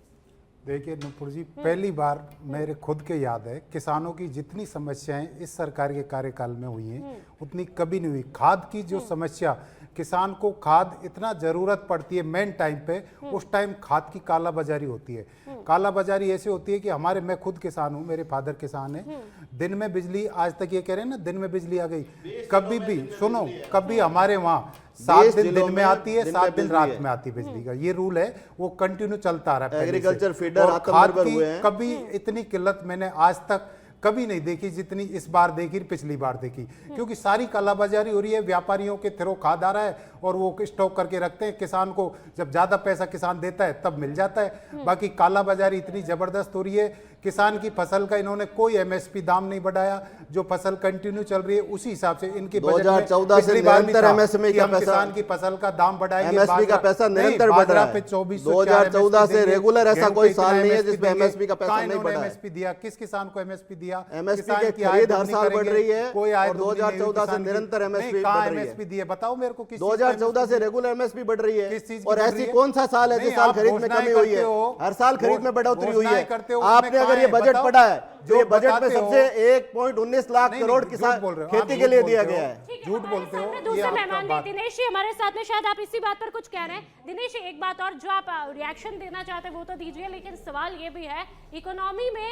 देखिए नुपुर जी, पहली बार मेरे खुद के याद है किसानों की जितनी समस्याएं इस सरकार के कार्यकाल में हुई हैं उतनी कभी नहीं हुई। खाद की जो समस्या, किसान को खाद इतना जरूरत पड़ती है मेन टाइम पे, उस टाइम खाद की कालाबाजारी होती है। कालाबाजारी ऐसे होती है कि हमारे, मैं खुद किसान हूँ, मेरे फादर किसान है, दिन में बिजली, आज तक ये कह रहे हैं ना दिन में बिजली आ गई, कभी भी सुनो, कभी हमारे वहाँ 7 दिन में आती है, 7 दिन रात में आती बिजली का, ये रूल है, वो कंटिन्यू चलता रहा है। एग्रीकल्चर फीडर खाद की कभी इतनी किल्लत मैंने आज तक कभी नहीं देखी जितनी इस बार देखी, पिछली बार देखी, क्योंकि सारी कालाबाजारी हो रही है। व्यापारियों के थ्रू खाद आ रहा है और वो स्टॉक करके रखते हैं, किसान को जब ज्यादा पैसा किसान देता है तब मिल जाता है। बाकी कालाबाजारी इतनी जबरदस्त हो रही है। किसान की फसल का इन्होंने कोई एमएसपी दाम नहीं बढ़ाया, जो फसल कंटिन्यू चल रही है उसी हिसाब से इनके 2014 से निरंतर एमएसपी का पैसा, किसान की फसल का दाम बढ़ाएंगे, एमएसपी का पैसा निरंतर बढ़ रहा है। 2014 से रेगुलर ऐसा कोई साल नहीं है जिसमें एमएसपी का पैसा नहीं बढ़ा है। एमएसपी दिया किस किसान को? एमएसपी दिया, एमएसपी की खरीद हर साल बढ़ रही है और 2014 से निरंतर एमएसपी बढ़ रही है। दिया बताओ मेरे को, 2014 से रेगुलर एमएसपी बढ़ रही है। किस चीज की और बढ़ ऐसी रही है? कौन सा साल है जिस साल खरीद में कमी हुई है? हर साल खरीद में बढ़ोतरी हुई है। आपने अगर ये बजट पढ़ा है, जो ये बजट में सबसे 1.19 लाख करोड़ किसान खेती के लिए दिया गया है। झूठ बोलते हो। दूसरे मेहमान ने दिनेश जी हमारे साथ में, शायद आप इसी बात पर कुछ कह रहे हैं। दिनेश जी, एक बात और जो आप रिएक्शन देना चाहते हैं वो तो दीजिए, लेकिन सवाल ये भी है, इकोनॉमी में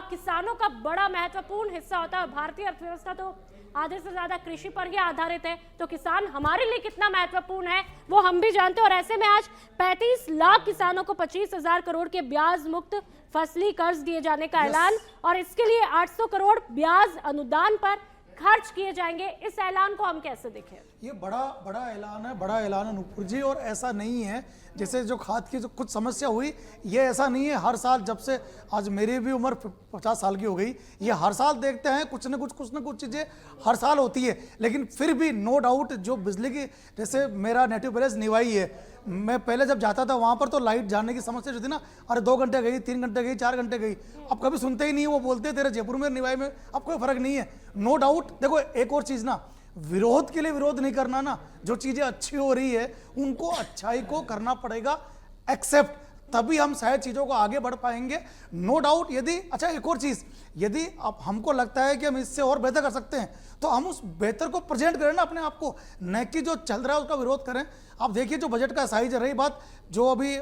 किसानों का बड़ा महत्वपूर्ण हिस्सा होता है। भारतीय अर्थव्यवस्था तो आधे से ज्यादा कृषि पर ही आधारित है, तो किसान हमारे लिए कितना महत्वपूर्ण है वो हम भी जानते हैं। और ऐसे में आज 35 लाख किसानों को 25,000 करोड़ के ब्याज मुक्त फसली कर्ज दिए जाने का ऐलान, और इसके लिए 800 करोड़ ब्याज अनुदान पर खर्च किए जाएंगे। इस ऐलान को हम कैसे देखें? ये बड़ा ऐलान है, बड़ा ऐलान है नुपुर जी। और ऐसा नहीं है जैसे जो खाद की जो कुछ समस्या हुई, ये ऐसा नहीं है हर साल, जब से आज मेरी भी उम्र 50 साल की हो गई, ये हर साल देखते हैं कुछ ना कुछ चीज़ें हर साल होती है। लेकिन फिर भी नो डाउट जो बिजली की, जैसे मेरा नेटिव विलेज निवाई है, मैं पहले जब जाता था वहाँ पर तो लाइट जाने की समस्या जो थी ना, अरे 2 घंटे गई, 3 घंटे गई, 4 घंटे गई, अब कभी सुनते ही नहीं। वो बोलते तेरे जयपुर में निवाई में अब कोई फर्क नहीं है। नो डाउट देखो, एक और चीज़ ना, विरोध के लिए विरोध नहीं करना ना, जो चीजें अच्छी हो रही है उनको अच्छाई को करना पड़ेगा एक्सेप्ट, तभी हम शायद चीजों को आगे बढ़ पाएंगे। No doubt. यदि अच्छा एक और चीज, यदि अब हमको लगता है कि हम इससे और बेहतर कर सकते हैं तो हम उस बेहतर को प्रेजेंट करें ना अपने आप को, न कि जो चल रहा है उसका विरोध करें। आप देखिए जो बजट का साइज, रही बात जो अभी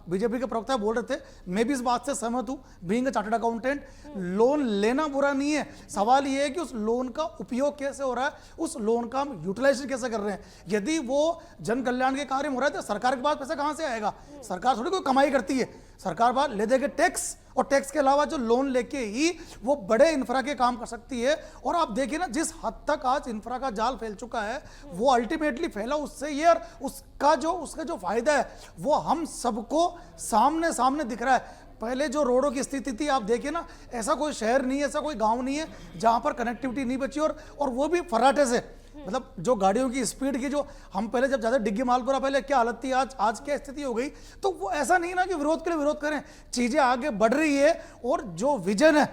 बीजेपी के प्रवक्ता बोल रहे थे, मैं भी इस बात से सहमत हूं। Being a chartered accountant, loan लेना बुरा नहीं है, सवाल ये है कि उस लोन का उपयोग कैसे हो रहा है, उस लोन का हम यूटिलाइजेशन कैसे कर रहे हैं। यदि वो जन कल्याण के कार्य में हो रहा है तो सरकार के पास पैसा कहां से आएगा? सरकार थोड़ी कोई कमाई करती है, सरकार बाहर ले देगी टैक्स, और टैक्स के अलावा जो लोन लेके ही वो बड़े इंफ्रा के काम कर सकती है। और आप देखिए ना जिस हद तक आज इंफ्रा का जाल फैल चुका है, वो अल्टीमेटली फैला उससे ये, और उसका जो फायदा है वो हम सबको सामने सामने दिख रहा है। पहले जो रोडों की स्थिति थी आप देखिए ना, ऐसा कोई शहर नहीं है, ऐसा कोई गांव नहीं है जहां पर कनेक्टिविटी नहीं बची, और वो भी फर्राटे से। मतलब जो गाड़ियों की स्पीड की, जो हम पहले जब जाते डिग्गी मालपुरा पहले क्या हालत थी, आज क्या स्थिति हो गई। तो वो ऐसा नहीं ना कि विरोध के लिए विरोध करें, चीजें आगे बढ़ रही है। और जो विजन है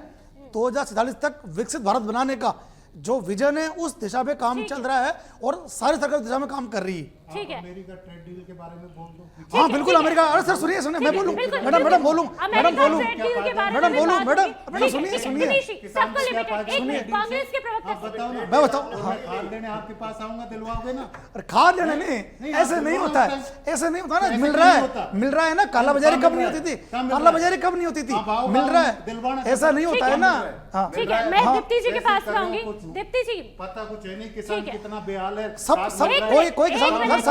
2047 तक विकसित भारत बनाने का जो विजन है, उस दिशा में काम चल रहा है और सारी सरकार दिशा में काम कर रही है। ठीक है, अमेरिका ट्रेड डील के बारे में बोल दो। हाँ बिल्कुल, अमेरिका, अरे सर सुनिए मैं बोलूं, मैडम बोलूं, मैडम बोलूं, मैडम सुनिए, कांग्रेस के प्रवक्ता बताओ ना, मैं बताऊं, खाद लेने आपके पास आऊंगा, दिलवाओगे ना? अरे खाद लेने नहीं, ऐसे नहीं होता है, ऐसे नहीं होता ना, मिल रहा है ना। काला बाजारी कब नहीं होती थी, काला बाजारी कब नहीं होती थी, मिल रहा है, ऐसा नहीं होता है ना। हाँ ठीक है, मैं दीप्ति जी के पास आऊंगी। दीप्ति जी, पता कुछ है नहीं, किसान कितना बेहाल है। सब कोई किसान,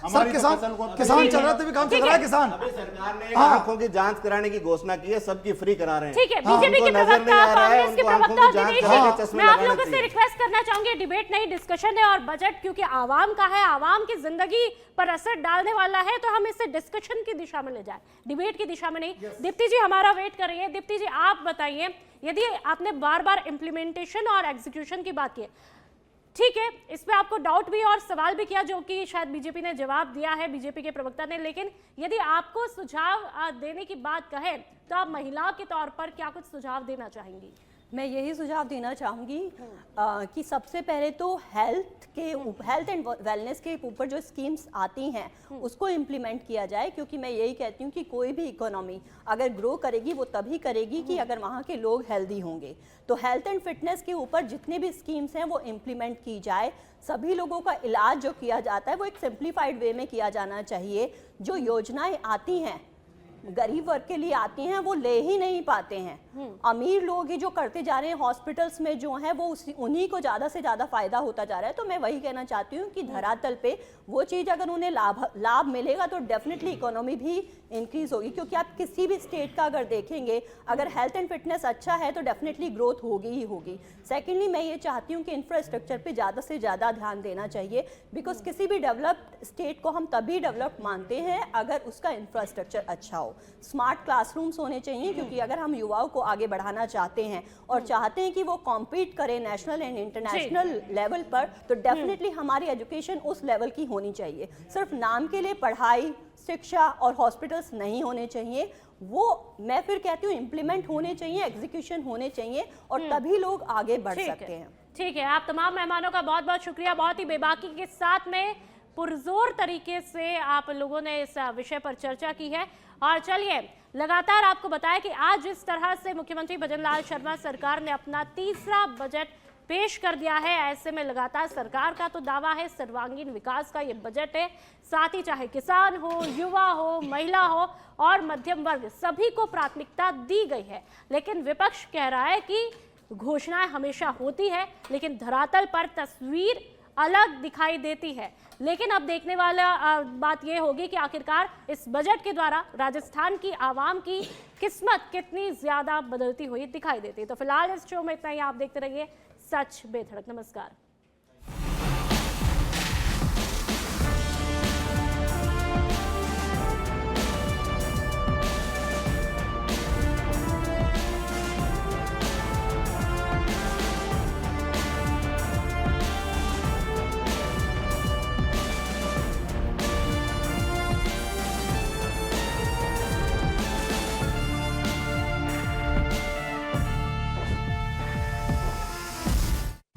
सब किसान चल रहा, तभी काम चल रहा है किसान। सरकार ने आंखों की जांच कराने की घोषणा की है, सबकी फ्री करा रहे हैं। ठीक है, बीजेपी के प्रवक्ता, कांग्रेस के प्रवक्ता दिनेश जी, मैं आप लोगों से रिक्वेस्ट करना चाहूंगी, डिबेट नहीं डिस्कशन है, और बजट क्योंकि आवाम का है, आवाम की जिंदगी पर असर डालने वाला है, तो हम इसे डिस्कशन की दिशा में ले जाए, डिबेट की दिशा में नहीं। दीप्ति जी हमारा वेट कर रही है। दीप्ति जी आप बताइए, यदि आपने बार बार इम्प्लीमेंटेशन और एग्जीक्यूशन की बात की है, ठीक है, इस पे आपको डाउट भी और सवाल भी किया, जो कि शायद बीजेपी ने जवाब दिया है, बीजेपी के प्रवक्ता ने, लेकिन यदि आपको सुझाव देने की बात कहे तो आप महिलाओं के तौर पर क्या कुछ सुझाव देना चाहेंगी? मैं यही सुझाव देना चाहूँगी कि सबसे पहले तो हेल्थ एंड वेलनेस के ऊपर जो स्कीम्स आती हैं उसको इम्प्लीमेंट किया जाए, क्योंकि मैं यही कहती हूँ कि कोई भी इकोनॉमी अगर ग्रो करेगी वो तभी करेगी कि अगर वहाँ के लोग हेल्दी होंगे। तो हेल्थ एंड फिटनेस के ऊपर जितने भी स्कीम्स हैं वो इम्प्लीमेंट की जाए। सभी लोगों का इलाज जो किया जाता है वो एक सिंप्लीफाइड वे में किया जाना चाहिए। जो योजनाएं आती हैं गरीब वर्ग के लिए आती हैं वो ले ही नहीं पाते हैं, अमीर लोग ही जो करते जा रहे हैं, हॉस्पिटल्स में जो है वो उन्हीं को ज़्यादा से ज़्यादा फायदा होता जा रहा है। तो मैं वही कहना चाहती हूँ कि धरातल पे वो चीज़ अगर उन्हें लाभ मिलेगा तो डेफिनेटली इकोनॉमी भी इंक्रीज होगी, क्योंकि आप किसी भी स्टेट का अगर देखेंगे, अगर हेल्थ एंड फिटनेस अच्छा है तो डेफिनेटली ग्रोथ होगी ही होगी। सेकेंडली मैं ये चाहती हूँ कि इंफ्रास्ट्रक्चर पे ज़्यादा से ज़्यादा ध्यान देना चाहिए, बिकॉज किसी भी डेवलप्ड स्टेट को हम तभी डेवलप्ड मानते हैं अगर उसका इंफ्रास्ट्रक्चर अच्छा हो। स्मार्ट क्लासरूम्स होने चाहिए, क्योंकि अगर हम युवाओं को आगे बढ़ाना चाहते हैं और चाहते हैं कि वो कॉम्पीट करें नेशनल एंड इंटरनेशनल लेवल पर, तो डेफिनेटली हमारी एजुकेशन उस लेवल की होनी चाहिए। सिर्फ नाम के लिए पढ़ाई, शिक्षा और हॉस्पिटल्स नहीं होने चाहिए, वो मैं फिर कहती हूँ इम्प्लीमेंट होने चाहिए, एग्जीक्यूशन होने चाहिए, और तभी लोग आगे बढ़ सकते हैं। ठीक है, आप तमाम मेहमानों का बहुत बहुत शुक्रिया, बहुत ही बेबाकी के साथ में पुरजोर तरीके से आप लोगों ने इस विषय पर चर्चा की है। और चलिए लगातार आपको बताया कि आज जिस तरह से मुख्यमंत्री भजनलाल शर्मा सरकार ने अपना तीसरा बजट पेश कर दिया है, ऐसे में लगातार सरकार का तो दावा है सर्वांगीण विकास का ये बजट है, साथ ही चाहे किसान हो, युवा हो, महिला हो और मध्यम वर्ग, सभी को प्राथमिकता दी गई है। लेकिन विपक्ष कह रहा है कि घोषणाएं हमेशा होती है लेकिन धरातल पर तस्वीर अलग दिखाई देती है। लेकिन अब देखने वाला बात यह होगी कि आखिरकार इस बजट के द्वारा राजस्थान की आवाम की किस्मत कितनी ज्यादा बदलती हुई दिखाई देती है। तो फिलहाल इस शो में इतना ही, आप देखते रहिए सच बेधड़क। नमस्कार।